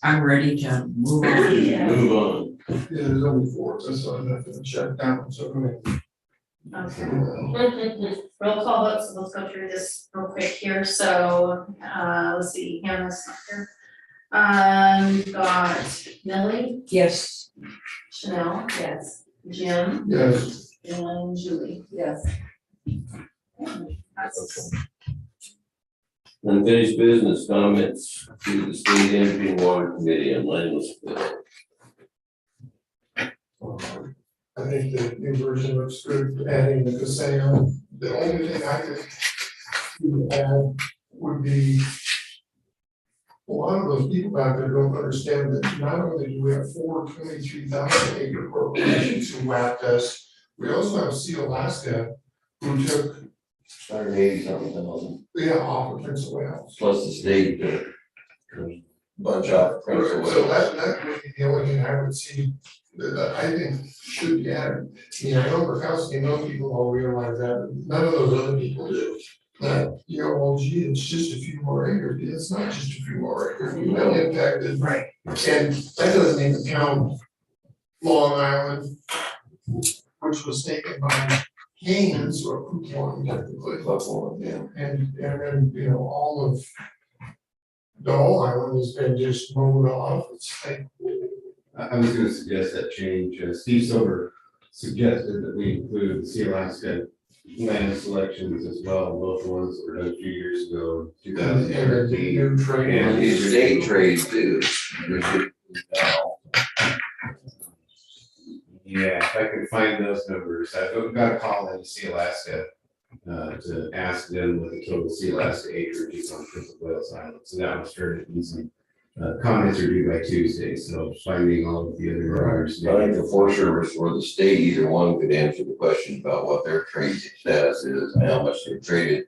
[SPEAKER 9] I'm ready to move on.
[SPEAKER 6] Yeah.
[SPEAKER 2] Move on.
[SPEAKER 3] Yeah, there's only 4, that's why I'm not gonna check down, so.
[SPEAKER 6] Okay. Roll call vote, so let's go through this real quick here, so, let's see, Hannah's not here. We've got Millie,
[SPEAKER 9] Yes,
[SPEAKER 6] Chanel, yes, Jim,
[SPEAKER 3] Yes,
[SPEAKER 6] and Julie, yes. That's-
[SPEAKER 2] Unfinished business comments to the State Energy and Water Committee on landless bill.
[SPEAKER 3] I think the new version looks good, adding the Casino. The only thing I could add would be a lot of those people out there don't understand that not only do we have 4 23,000 acre corporations who whacked us, we also have Sea Alaska who took,
[SPEAKER 2] 180-something thousand,
[SPEAKER 3] off of Prince of Wales.
[SPEAKER 2] plus the state, bunch off.
[SPEAKER 3] So that would be the only thing I would see that I think should be added. I mean, I know Bukowski, most people all realize that, but none of those other people do. That, well, gee, it's just a few more acres. It's not just a few more acres. We know impacted.
[SPEAKER 9] right.
[SPEAKER 3] And that doesn't even count Long Island, which was taken by Haynes or Coupon technically.
[SPEAKER 2] Yeah.
[SPEAKER 3] And then, all of the whole island has been just mowed off. It's like,
[SPEAKER 4] I was gonna suggest that change. Steve Silver suggested that we include the Sea Alaska land selections as well, both the ones that were done a few years ago,
[SPEAKER 3] and
[SPEAKER 4] 2013.
[SPEAKER 3] new trade.
[SPEAKER 2] And the state trade too.
[SPEAKER 4] Yeah, if I can find those numbers, I've got a call in Sea Alaska to ask them what the total Sea Alaska acreage is on Prince of Wales Island. So that was fairly easy. Comments are due by Tuesday, so finding all of the other numbers.
[SPEAKER 2] I think the Forest Service or the state, either one could answer the question about what their trade status is and how much they've traded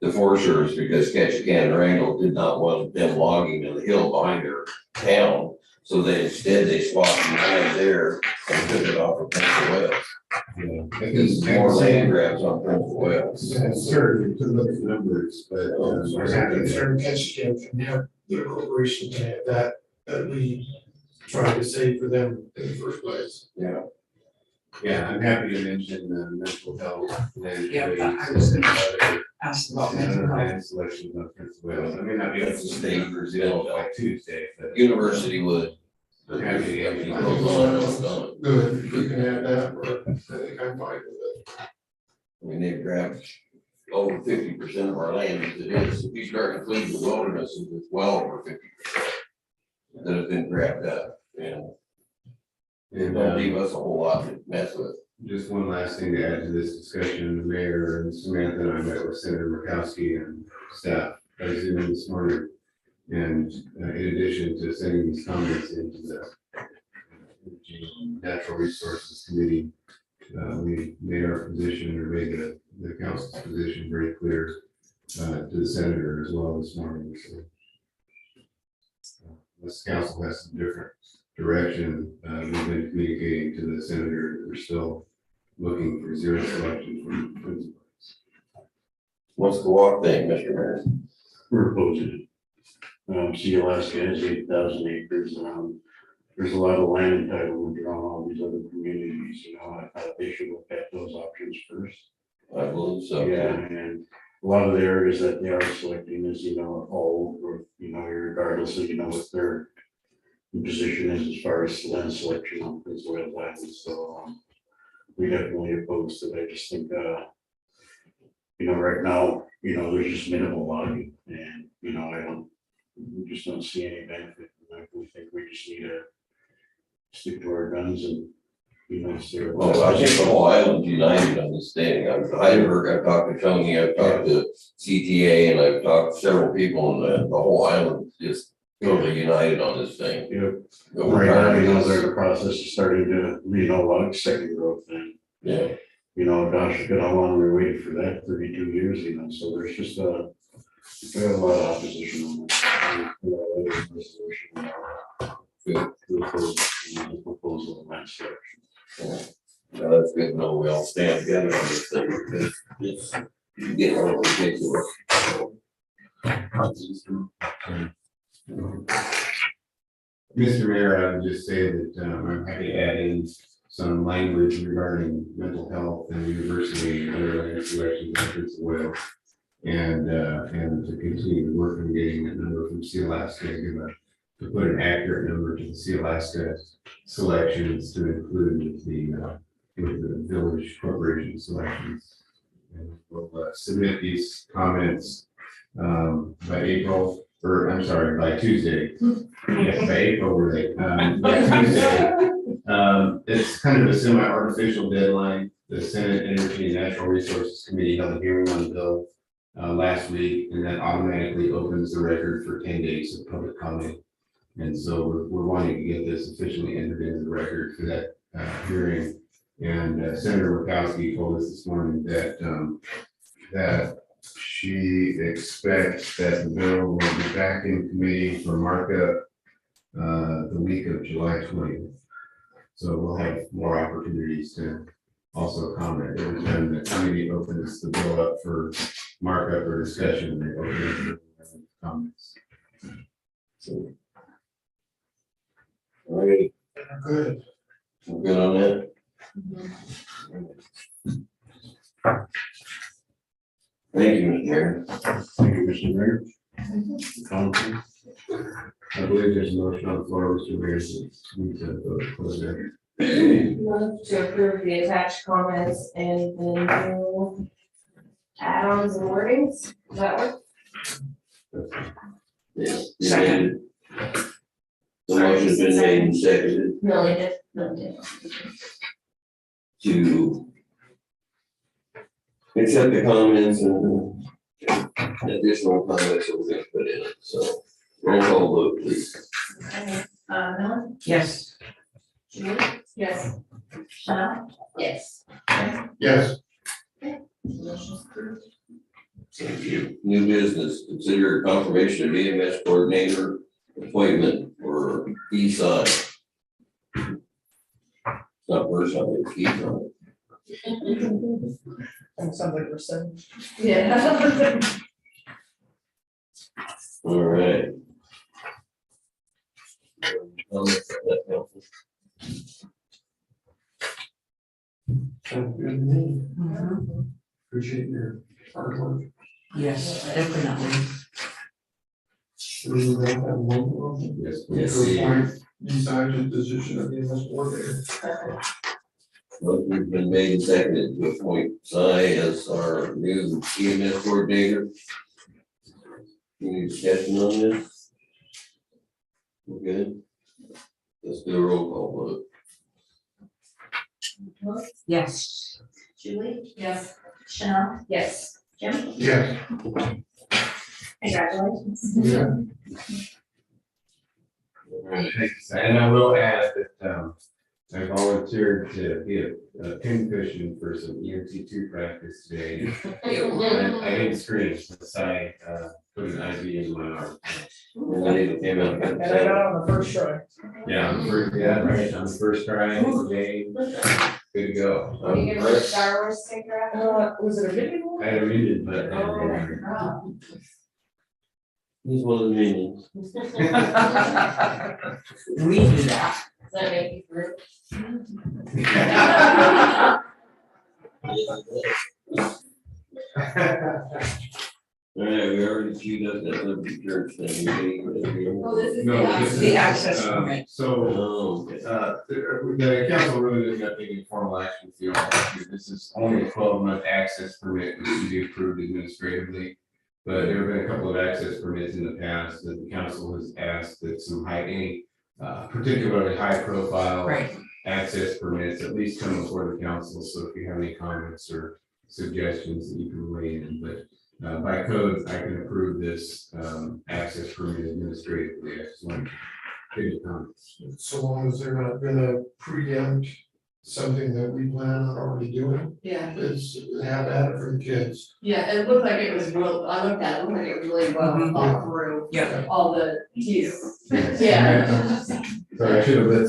[SPEAKER 2] the Forest Service because Ketchikan and Wrangell did not want them logging in the hill behind their town. So instead they swapped the land there and took it off of Prince of Wales.
[SPEAKER 4] Yeah, I
[SPEAKER 2] Because
[SPEAKER 4] think
[SPEAKER 2] more land grabs on Prince of Wales.
[SPEAKER 4] It's certain to look at numbers, but.
[SPEAKER 3] We're happy to turn Ketchikan can have their corporation can have that we tried to save for them in the first place.
[SPEAKER 2] Yeah.
[SPEAKER 4] Yeah, I'm happy to mention mental health. And
[SPEAKER 9] Yeah, I was gonna ask about mental health.
[SPEAKER 4] And selection of Prince of Wales. I may not be able to stay in Brazil by Tuesday, but.
[SPEAKER 2] University would.
[SPEAKER 4] I'm happy to have you.
[SPEAKER 3] Good, if you can add that, or I think I'm fine with it.
[SPEAKER 2] I mean, they've grabbed over 50% of our land as it is. If you start including the wilderness, it's well over 50% that have been grabbed up, and it
[SPEAKER 4] And,
[SPEAKER 2] don't leave us a whole lot to mess with.
[SPEAKER 4] just one last thing to add to this discussion, the mayor and Samantha and I met with Senator Murkowski and staff by Zoom this morning. And in addition to sending these comments into the Energy and Natural Resources Committee, we made our position, or made the council's position very clear to the senator as well this morning. So this council has some different direction. We've been communicating to the senator that we're still looking for zero selection from principals.
[SPEAKER 2] What's the walk thing, Mr. Mayor?
[SPEAKER 11] We're opposing it. See, Alaska has 8,000 acres. There's a lot of land entitlement around all these other communities, you know, I thought they should look at those options first.
[SPEAKER 2] I believe so.
[SPEAKER 11] Yeah, and a lot of the areas that they are selecting is, you know, all, or, you know, regardless of, you know, what their position is as far as land selection on Prince of Wales Island, so, we definitely opposed it. I just think, you know, right now, you know, there's just minimal logging, and, you know, we just don't see any benefit. We think we just need to stick to our guns and, you know, steer.
[SPEAKER 2] Well, I think the whole island's united on this thing. I've talked to Tony, I've talked to CTA, and I've talked to several people, and the whole island is totally united on this thing.
[SPEAKER 11] Yeah.
[SPEAKER 2] But we're
[SPEAKER 11] Right
[SPEAKER 2] trying
[SPEAKER 11] now,
[SPEAKER 2] to
[SPEAKER 11] you
[SPEAKER 2] do
[SPEAKER 11] know,
[SPEAKER 2] this-
[SPEAKER 11] they're in the process of starting to, you know, log second growth thing.
[SPEAKER 2] Yeah,
[SPEAKER 11] You know, gosh, look at how long we waited for that, 32 years, you know, so there's just we have a lot of opposition on that. To oppose, the proposal of land selection.
[SPEAKER 2] now that's good to know we all stand together on this thing, because it's getting a little ridiculous.
[SPEAKER 4] Mr. Mayor, I would just say that I'm happy to add in some language regarding mental health and university and other land selections in Prince of Wales. And to continue to work on getting a number from Sea Alaska, to put an accurate number to the Sea Alaska selections to include the village corporation selections. And we'll submit these comments by April, or I'm sorry, by Tuesday. Yes, by April, we're late. By Tuesday. It's kind of a semi-artificial deadline. The Senate Energy and Natural Resources Committee held a hearing on the bill last week, and that automatically opens the record for 10 days of public comment. And so we're wanting to get this officially entered into the record for that hearing. And Senator Murkowski told us this morning that that she expects that the bill will be back in committee for markup the week of July 20th. So we'll have more opportunities to also comment. Every time the committee opens the bill up for markup or discussion, they open it for comments.
[SPEAKER 2] So, all right,
[SPEAKER 3] Good.
[SPEAKER 2] we're good on that? Thank you, Mr. Mayor.
[SPEAKER 11] Thank you, Mr. Mayor. Council.
[SPEAKER 4] I believe there's a motion on the floor, Mr. Mayor, so we need to vote to close there.
[SPEAKER 7] Move to approve the attached comments and then do add-ons and wordings, does that work?
[SPEAKER 2] Yes. The motion's been made and seconded
[SPEAKER 7] No, they did, no, they did.
[SPEAKER 2] to accept the comments and additional comments that we're gonna put in it, so roll call vote, please.
[SPEAKER 6] Miller?
[SPEAKER 9] Yes.
[SPEAKER 6] Julie? Yes. Chanel?
[SPEAKER 7] Yes.
[SPEAKER 3] Yes,
[SPEAKER 6] Motion's approved.
[SPEAKER 2] Thank you. New business, consider confirmation of EMS coordinator appointment for Eastside. It's not first time, it's Eastside.
[SPEAKER 8] That sounds like we're saying.
[SPEAKER 6] Yeah.
[SPEAKER 2] All right.
[SPEAKER 3] Sounds good to me. Appreciate your hard work.
[SPEAKER 9] Yes, definitely.
[SPEAKER 3] So we will have one more.
[SPEAKER 4] Yes,
[SPEAKER 3] To
[SPEAKER 4] yes.
[SPEAKER 3] appoint Eastside to the position of EMS coordinator.
[SPEAKER 2] Motion's been made and seconded to appoint Cy as our new EMS coordinator. Any discussion on this? We're good? Let's do a roll call vote.
[SPEAKER 9] Yes.
[SPEAKER 7] Julie,
[SPEAKER 6] Yes.
[SPEAKER 7] Chanel,
[SPEAKER 5] Yes.
[SPEAKER 7] Jim,
[SPEAKER 3] Yes.
[SPEAKER 7] congratulations.
[SPEAKER 3] Yeah.
[SPEAKER 4] Thanks. And I will add that, I volunteered to be a pincushion for some EMT2 practice today. I didn't scream, so I, put an IV in my arm.
[SPEAKER 2] And then it came out.
[SPEAKER 8] And I got on the first try.
[SPEAKER 4] Yeah, on the first, yeah, right, on the first try, today, good to go.
[SPEAKER 1] Are you gonna put a Star Wars sticker on?
[SPEAKER 8] Was it a video?
[SPEAKER 4] I had read it, but.
[SPEAKER 2] He's one of the minions.
[SPEAKER 9] We do that.
[SPEAKER 7] Does that make you group?
[SPEAKER 2] All right, we already queued up that Liberty Church thing.
[SPEAKER 6] Oh, this is
[SPEAKER 4] No,
[SPEAKER 6] the
[SPEAKER 4] this is,
[SPEAKER 9] The access
[SPEAKER 4] uh,
[SPEAKER 9] permit.
[SPEAKER 4] So,
[SPEAKER 2] Oh, okay.
[SPEAKER 4] the council really doesn't have any formal action with you all. This is only a 12-month access permit, which should be approved administratively. But there have been a couple of access permits in the past that the council has asked that some any particularly high profile
[SPEAKER 9] Right.
[SPEAKER 4] access permits at least come before the council. So if you have any comments or suggestions that you can weigh in, but by code, I can approve this access permit administratively. I just want to give you comments.
[SPEAKER 3] So long as they're not gonna preempt something that we plan on already doing,
[SPEAKER 6] Yeah,
[SPEAKER 3] it's have at it for the kids.
[SPEAKER 6] yeah, it looked like it was real, I looked at it, it looked like it was really well thought through.
[SPEAKER 9] Yeah.
[SPEAKER 6] All the T's.
[SPEAKER 4] Yes.
[SPEAKER 6] Yeah.
[SPEAKER 4] So I should have let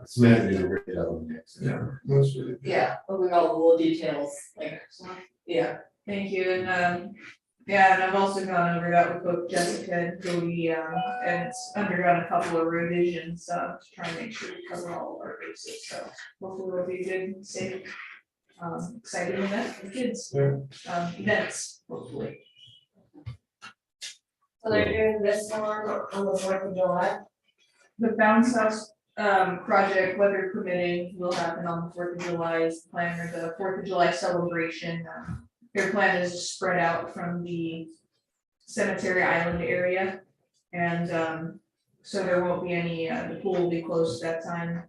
[SPEAKER 4] Samantha did a great job on the access.
[SPEAKER 3] Yeah. Most of it.
[SPEAKER 6] Yeah, but we got all the little details, like, yeah.
[SPEAKER 8] Thank you, and yeah, and I've also gone over that with both Jessica and Cody, and it's undergone a couple of revisions, to try and make sure we cover all of our bases, so hopefully it'll be a good, safe, exciting event for kids.
[SPEAKER 3] Yeah.
[SPEAKER 8] Events, hopefully.
[SPEAKER 7] So they're doing this one on the 4th of July.
[SPEAKER 8] The bounce house, project, weather permitting, will happen on the 4th of July, is the plan, or the 4th of July celebration. Their plan is to spread out from the Cemetery Island area. And, so there won't be any, the pool will be closed at that time.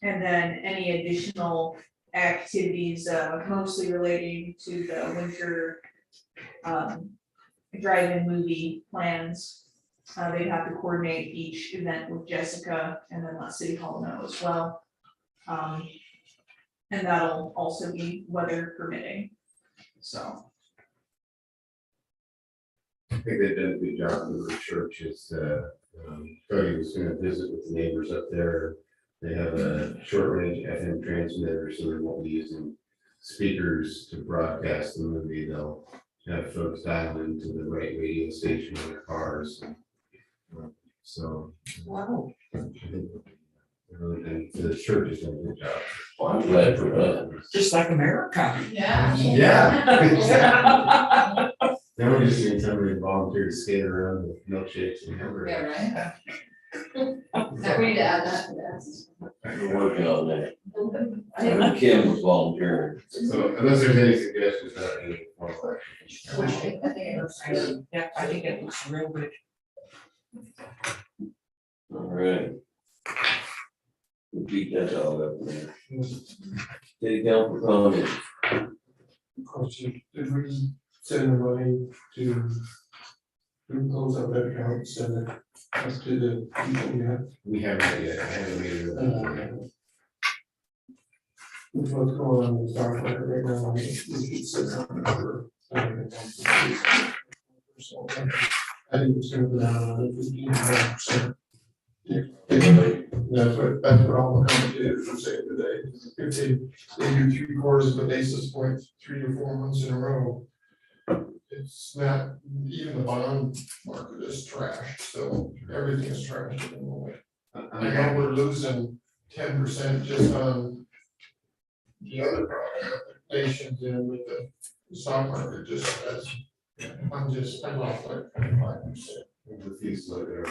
[SPEAKER 8] And then any additional activities, mostly relating to the winter, drive-in movie plans. They'd have to coordinate each event with Jessica and then let City Hall know as well. And that'll also be weather permitting, so.
[SPEAKER 4] I think they've done a good job with the churches. Cody was gonna visit with the neighbors up there. They have a short range FM transmitter, so they won't be using speakers to broadcast the movie. They'll have folks dial into the right radio station in their cars. So.
[SPEAKER 9] Wow.
[SPEAKER 4] I think really, and the church has done a good job.
[SPEAKER 2] Well, I'm glad for that.
[SPEAKER 9] Just like America.
[SPEAKER 6] Yeah.
[SPEAKER 4] Yeah. Now we're just seeing somebody volunteer to skate around with milkshakes and hamburgers.
[SPEAKER 6] Yeah, right. Now we need to add that to this.
[SPEAKER 2] We're working on that. Kim was volunteering.
[SPEAKER 4] So unless there's any suggestions about any formal action.
[SPEAKER 6] I think it looks good.
[SPEAKER 9] Yeah, I think it looks real good.
[SPEAKER 2] All right. We beat that dog up there. City council comments.
[SPEAKER 3] Question, did we send the money to close up that account, send it up to the people we have?
[SPEAKER 4] We haven't yet, I haven't made it.
[SPEAKER 3] With what's going on in the stock market right now, we should sit down and think it's gonna go down another 15%. That's what all the commentators are saying today, if they do 3/4 of a basis point, 3 or 4 months in a row. It's not, even the bond market is trash, so everything is trash at the moment. I know we're losing 10% just on the other product, nations in with the stock market, just as, I'm off like 25%.
[SPEAKER 4] Refuse to look at our.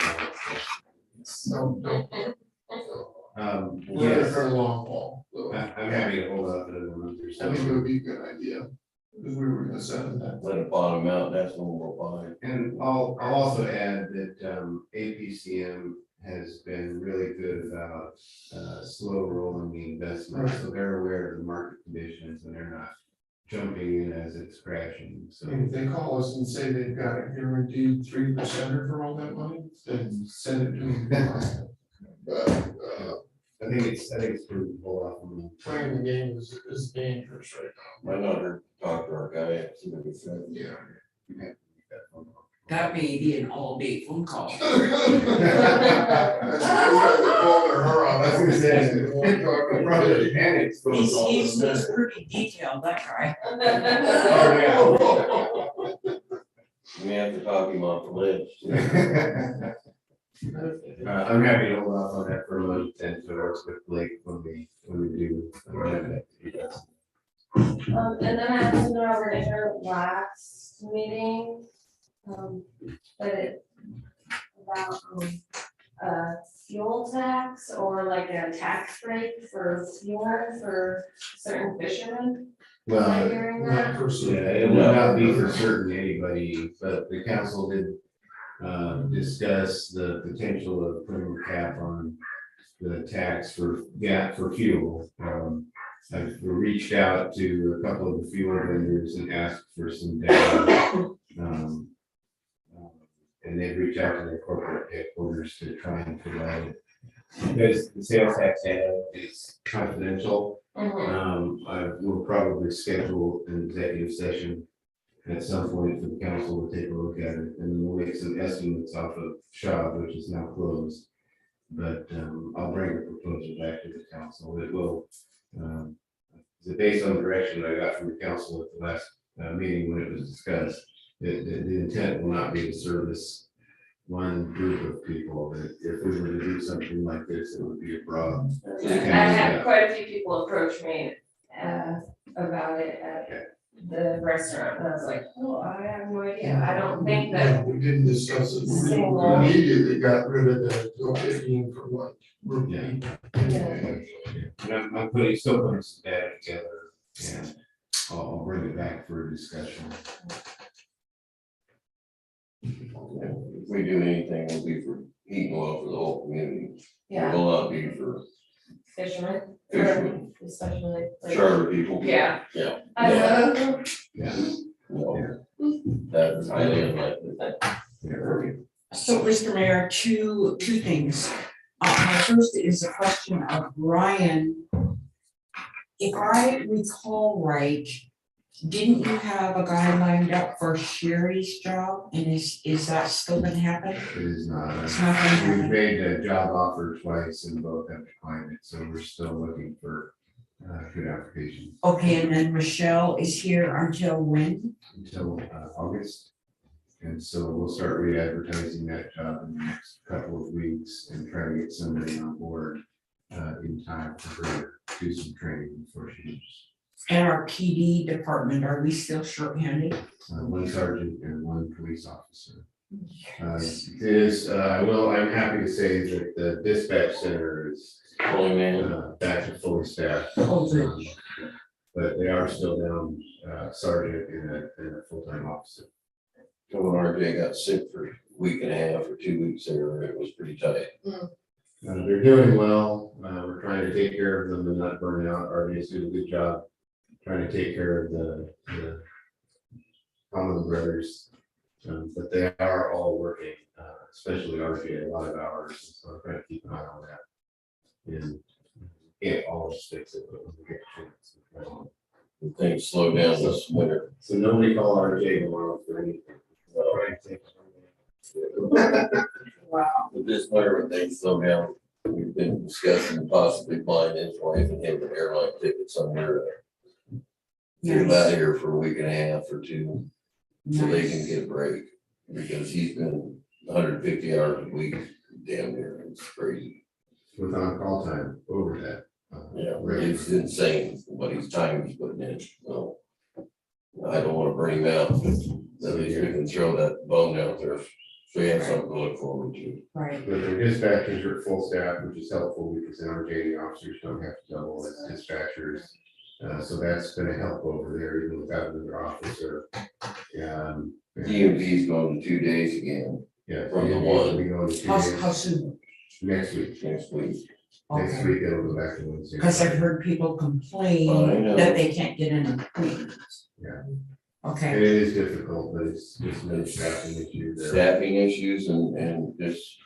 [SPEAKER 3] No. We're
[SPEAKER 4] Yes,
[SPEAKER 3] for a long haul, so
[SPEAKER 4] I'm happy to hold off another month or
[SPEAKER 3] I
[SPEAKER 4] so.
[SPEAKER 3] think it would be a good idea, because we were gonna send that.
[SPEAKER 2] Let it bottom out, that's when we'll buy.
[SPEAKER 4] And I'll also add that APCM has been really good about slow rolling the investment, so they're aware of the market conditions and they're not jumping in as it's crashing,
[SPEAKER 3] I
[SPEAKER 4] so.
[SPEAKER 3] mean, if they call us and say they've got a guaranteed 3% for all that money, then send it to me. But,
[SPEAKER 4] I think it's pretty pull off.
[SPEAKER 3] playing the game is dangerous right
[SPEAKER 2] Might not hurt to talk to our guy, see what he said.
[SPEAKER 3] now. Yeah.
[SPEAKER 9] That may be an all-day phone call.
[SPEAKER 3] That's her on.
[SPEAKER 4] I was gonna say, probably panics.
[SPEAKER 9] He's pretty detailed, that guy.
[SPEAKER 2] We have to talk him off the ledge.
[SPEAKER 4] I'm happy to hold off on that for a month and to work with Blake when we do.
[SPEAKER 7] And then I also know our inter last meeting, but it about, fuel tax or like a tax break for fuel for certain fishermen. Am I
[SPEAKER 4] Well,
[SPEAKER 7] hearing
[SPEAKER 3] Not
[SPEAKER 7] that?
[SPEAKER 4] yeah,
[SPEAKER 3] personally.
[SPEAKER 4] it would not be for certain anybody, but the council did discuss the potential of putting a cap on the tax for fuel. I've reached out to a couple of the fuel vendors and asked for some data. And they've reached out to their corporate headquarters to try and provide it. Because the sales tax data is confidential, I will probably schedule an executive session at some point for the council to take a look at it, and then we'll make some estimates off of Shaw, which is now closed. But I'll bring the proposal back to the council. It will, based on the direction I got from the council at the last meeting when it was discussed, the intent will not be to service one group of people, that if we were to do something like this, it would be a broad.
[SPEAKER 7] I had quite a few people approach me, about it at the restaurant, and I was like, oh, I have no idea, I don't think that.
[SPEAKER 3] We didn't discuss it. We
[SPEAKER 7] Single.
[SPEAKER 3] immediately got rid of the 15 for one group.
[SPEAKER 4] Yeah.
[SPEAKER 3] Anyway.
[SPEAKER 4] And I'm still putting some data together, and I'll bring it back for a discussion.
[SPEAKER 2] If we do anything, it'll be for heat and oil for the whole community. It
[SPEAKER 7] Yeah,
[SPEAKER 2] will not be for
[SPEAKER 7] fishermen,
[SPEAKER 2] fishermen,
[SPEAKER 7] especially. like-
[SPEAKER 2] charter people.
[SPEAKER 7] Yeah.
[SPEAKER 2] Yeah.
[SPEAKER 7] I know.
[SPEAKER 4] Yeah.
[SPEAKER 2] No, that's highly unlikely.
[SPEAKER 9] So, Mr. Mayor, two things. My first is a question of Ryan. If I recall right, didn't you have a guy lined up for Sherry's job, and is that still gonna happen?
[SPEAKER 4] It is not.
[SPEAKER 9] It's not gonna
[SPEAKER 4] We've
[SPEAKER 9] happen.
[SPEAKER 4] made a job offer twice and both have declined it, so we're still looking for good applications
[SPEAKER 9] Okay, and then Michelle is here until when?
[SPEAKER 4] until August. And so we'll start re-advertising that job in the next couple of weeks and try to get somebody on board in time for her to do some training before she leaves.
[SPEAKER 9] And our PD department, are we still shorthanded?
[SPEAKER 4] One sergeant and one police officer. I'm happy to say that the dispatch center is
[SPEAKER 2] Only man.
[SPEAKER 4] back to fully staffed.
[SPEAKER 9] Oh, good.
[SPEAKER 4] But they are still down sergeant and a full-time officer.
[SPEAKER 2] So when RJ got sick for a week and a half or 2 weeks there, it was pretty tight.
[SPEAKER 4] They're doing well. We're trying to take care of them and not burn out. RJ's doing a good job trying to take care of the common brothers. But they are all working, especially RJ, a lot of hours. So I'm trying to keep an eye on that. And can't always fix it, but when we get a chance. we try to.
[SPEAKER 2] Things slow down this winter.
[SPEAKER 4] So nobody call RJ tomorrow for anything.
[SPEAKER 5] Wow.
[SPEAKER 2] With this winter, when things slow down, we've been discussing possibly flying his wife and him an airline ticket somewhere. Get him out of here for a week and a half or two, so they can get a break, because he's been 150 hours a week, damn near, it's crazy.
[SPEAKER 4] With on-call time over that.
[SPEAKER 2] Yeah, it's insane what he's time he's putting in, so. I don't wanna bring him out, at least we can throw that bone out there, so he has something to look forward to.
[SPEAKER 9] Right,
[SPEAKER 4] But their dispatchers are at full staff, which is helpful because the RJD officers don't have to double as dispatchers. So that's been a help over there, even without another officer.
[SPEAKER 2] DMV's going to 2 days again,
[SPEAKER 4] Yeah.
[SPEAKER 2] From the one.
[SPEAKER 4] We go to 2
[SPEAKER 9] how,
[SPEAKER 4] days
[SPEAKER 9] how soon?
[SPEAKER 4] next week.
[SPEAKER 2] next week.
[SPEAKER 4] Next
[SPEAKER 9] Okay,
[SPEAKER 4] week it'll go back to Wednesday.
[SPEAKER 9] cause I've heard people
[SPEAKER 2] I
[SPEAKER 9] complain
[SPEAKER 2] know.
[SPEAKER 9] that they can't get an appointment.
[SPEAKER 4] Yeah.
[SPEAKER 9] Okay,
[SPEAKER 4] It is difficult, but it's just no staffing issue there.
[SPEAKER 2] Staffing issues and just,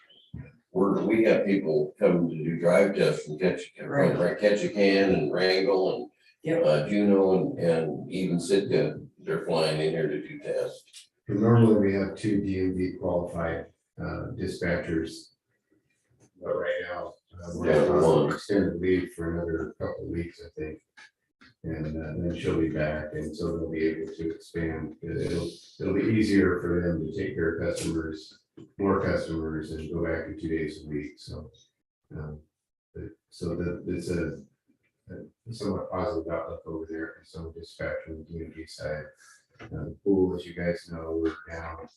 [SPEAKER 2] we have people come to do drive tests from Ketchikan and Wrangell
[SPEAKER 9] Yep.
[SPEAKER 2] and Juneau and even Sitka, they're flying in here to do tests.
[SPEAKER 4] Normally we have 2 DMV qualified dispatchers. But right now, we're
[SPEAKER 2] Yeah,
[SPEAKER 4] on
[SPEAKER 2] one.
[SPEAKER 4] extended leave for another couple of weeks, I think. And then she'll be back, and so they'll be able to expand. It'll be easier for them to take care of customers, more customers, and go back to 2 days a week, so. It's a somewhat positive outlook over there for some dispatch on the DMV side. The pool, as you guys know, we're down.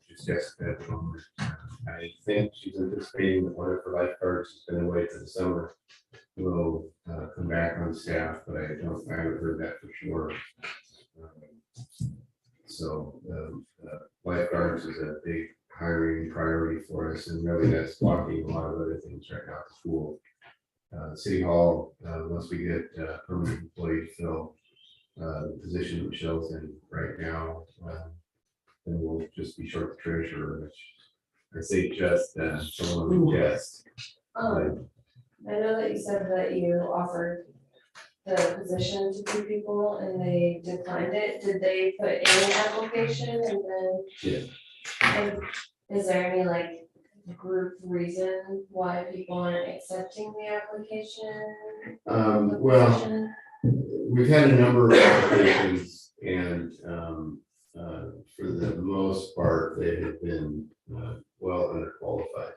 [SPEAKER 4] Just Jessica at the moment. I think she's anticipating that one of her lifeguards has been away for the summer. Will come back on staff, but I haven't heard that for sure. So lifeguards is a big hiring priority for us, and really that's blocking a lot of other things right now at the school. City Hall, once we get permanent employee fill the position that Michelle's in right now, then we'll just be short the treasurer, which I say just, someone just.
[SPEAKER 7] I know that you said that you offered the position to 2 people and they declined it. Did they put in an application and then?
[SPEAKER 4] Yeah.
[SPEAKER 7] And is there any like group reason why people aren't accepting the application? The
[SPEAKER 4] Well,
[SPEAKER 7] position?
[SPEAKER 4] we've had a number of applications and for the most part, they have been well underqualified.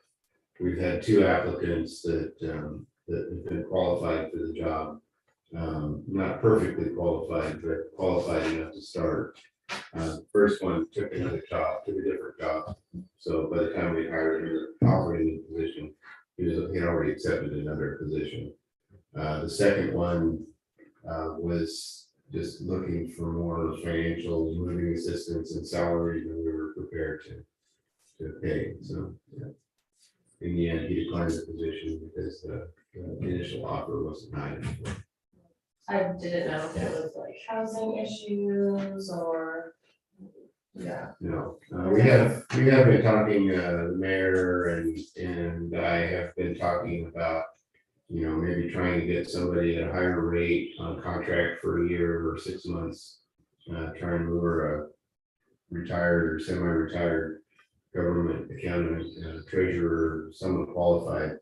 [SPEAKER 4] We've had 2 applicants that have been qualified for the job. Not perfectly qualified, but qualified enough to start. First one took another job, took a different job. So by the time we hired her, offered him the position, he had already accepted another position. The second one was just looking for more financial moving assistance and salary than we were prepared to pay. So yeah. In the end, he declined the position because the initial offer wasn't high enough.
[SPEAKER 7] I didn't know if it was like housing issues or.
[SPEAKER 4] Yeah, no, we have been talking, the mayor and I have been talking about, maybe trying to get somebody at a higher rate on contract for a year or 6 months. Try and lure a retired or semi-retired government accountant, treasurer, someone qualified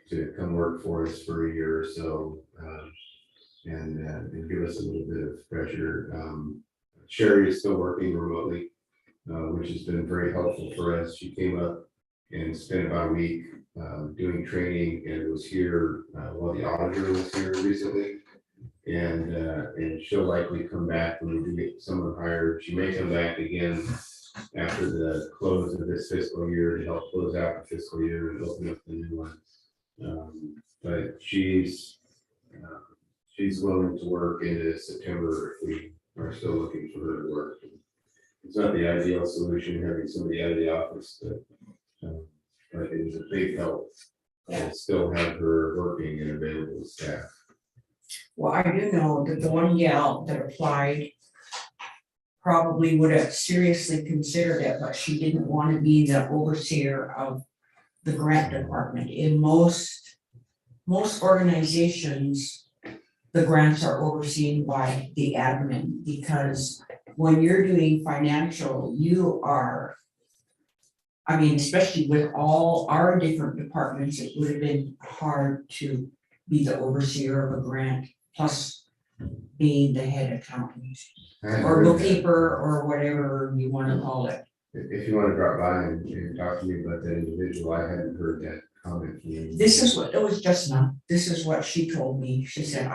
[SPEAKER 4] to come work for us for a year or so. And give us a little bit of pressure. Sherry is still working remotely, which has been very helpful for us. She came up and spent about a week doing training and was here while the auditor was here recently. And she'll likely come back when we do get someone hired. She may come back again after the close of this fiscal year to help close out the fiscal year and open up the new one. But she's willing to work into September if we are still looking for her to work. It's not the ideal solution having somebody out of the office, but it is a big help. to still have her working and available staff.
[SPEAKER 9] Well, I do know that the one gal that applied probably would have seriously considered it, but she didn't want to be the overseer of the grant department. In most organizations, the grants are overseen by the admin, because when you're doing financial, you are I mean, especially with all our different departments, it would have been hard to be the overseer of a grant, plus being the head accountant
[SPEAKER 4] I hadn't
[SPEAKER 9] or
[SPEAKER 4] heard that.
[SPEAKER 9] bookkeeper or whatever you wanna call it.
[SPEAKER 4] If you wanna drop by and talk to me about that individual, I hadn't heard that comment from you.
[SPEAKER 9] This is what, it was just now, this is what she told me. She said,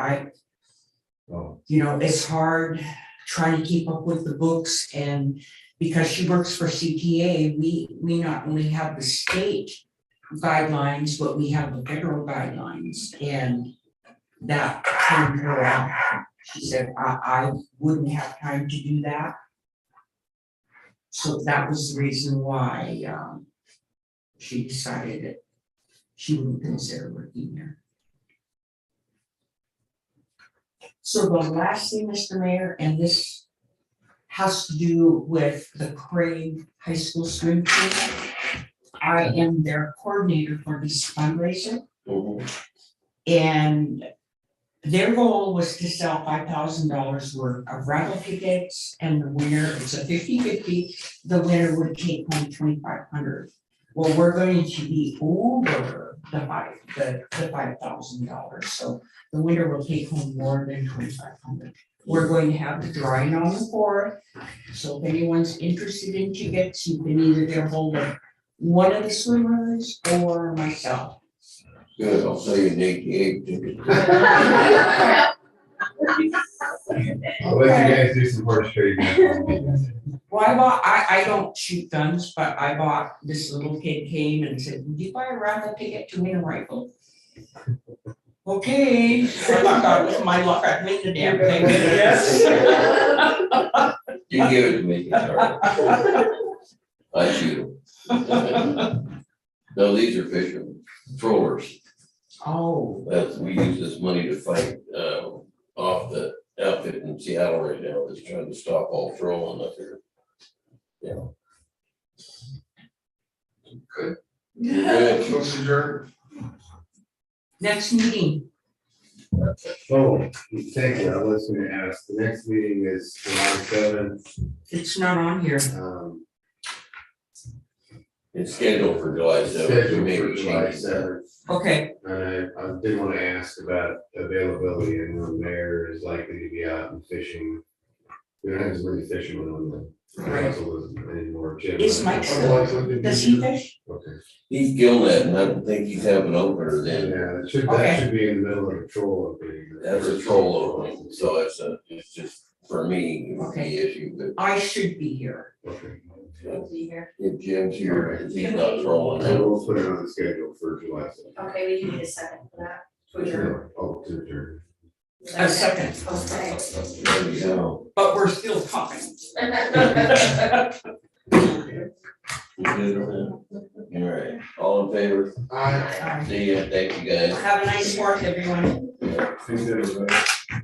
[SPEAKER 4] Oh,
[SPEAKER 9] you know, it's hard trying to keep up with the books and because she works for CTA, we not only have the state guidelines, but we have the federal guidelines and that turned her off. She said, I wouldn't have time to do that. So that was the reason why she decided that she wouldn't consider working there. So the last thing, Mr. Mayor, and this has to do with the Craig High School swim team. I am their coordinator for this fundraiser. And their goal was to sell $5,000 worth of raffle tickets and the winner, it's a 50-50, the winner would take home $2,500. Well, we're going to be over the $5,000, so the winner will take home more than $2,500. We're going to have the drawing on the 4th, so if anyone's interested in tickets, you can either get a hold of one of the swimmers or myself.
[SPEAKER 2] Good, I'll sell you an 88 ticket.
[SPEAKER 4] I'll let you guys do some horse trading.
[SPEAKER 9] Well, I don't shoot guns, but I bought, this little kid came and said, would you buy a raffle ticket to win a rifle? Okay, my luck, I made the damn thing, yes.
[SPEAKER 2] You give it to me, sorry. I shoot them. No, these are fishermen, trollers.
[SPEAKER 9] Oh,
[SPEAKER 2] That's, we use this money to fight, off the outfit in Seattle right now that's trying to stop all trolling up here. Yeah.
[SPEAKER 3] Good.
[SPEAKER 2] Good.
[SPEAKER 3] Motion adjourned.
[SPEAKER 9] next meeting,
[SPEAKER 4] Oh, thank you, I was gonna ask, the next meeting is July 7th.
[SPEAKER 9] it's not on here.
[SPEAKER 2] It's scheduled for July 7th.
[SPEAKER 4] Scheduled
[SPEAKER 2] Maybe
[SPEAKER 4] for July
[SPEAKER 2] change that.
[SPEAKER 4] 7th.
[SPEAKER 9] Okay,
[SPEAKER 4] And I did want to ask about availability, and the mayor is likely to be out and fishing. We don't have as many fishermen on the council anymore. Jim.
[SPEAKER 9] Is Mike still-
[SPEAKER 3] Unlikely to
[SPEAKER 9] does
[SPEAKER 3] be
[SPEAKER 9] he
[SPEAKER 3] here.
[SPEAKER 9] fish?
[SPEAKER 4] Okay,
[SPEAKER 2] He's Gillnet, and I don't think he's having opener then.
[SPEAKER 4] yeah, that
[SPEAKER 9] Okay.
[SPEAKER 4] should be in the middle of a troll opening.
[SPEAKER 2] That's a troll opening, so it's just, for me,
[SPEAKER 9] Okay.
[SPEAKER 2] the issue, but
[SPEAKER 9] I should be here.
[SPEAKER 4] Okay,
[SPEAKER 2] if Jim's here, and he's not trolling,
[SPEAKER 4] and
[SPEAKER 2] then
[SPEAKER 4] we'll put it on the schedule for July 7th.
[SPEAKER 5] Okay, we do need a second for that. To adjourn.
[SPEAKER 4] Oh, to adjourn.
[SPEAKER 9] A second,
[SPEAKER 5] Okay.
[SPEAKER 2] there we go.
[SPEAKER 9] but we're still talking.
[SPEAKER 2] You good on that? All right, all in favor?
[SPEAKER 3] Aye.
[SPEAKER 2] See ya, thank you guys.
[SPEAKER 9] Have a nice work, everyone.
[SPEAKER 4] Thanks, everybody.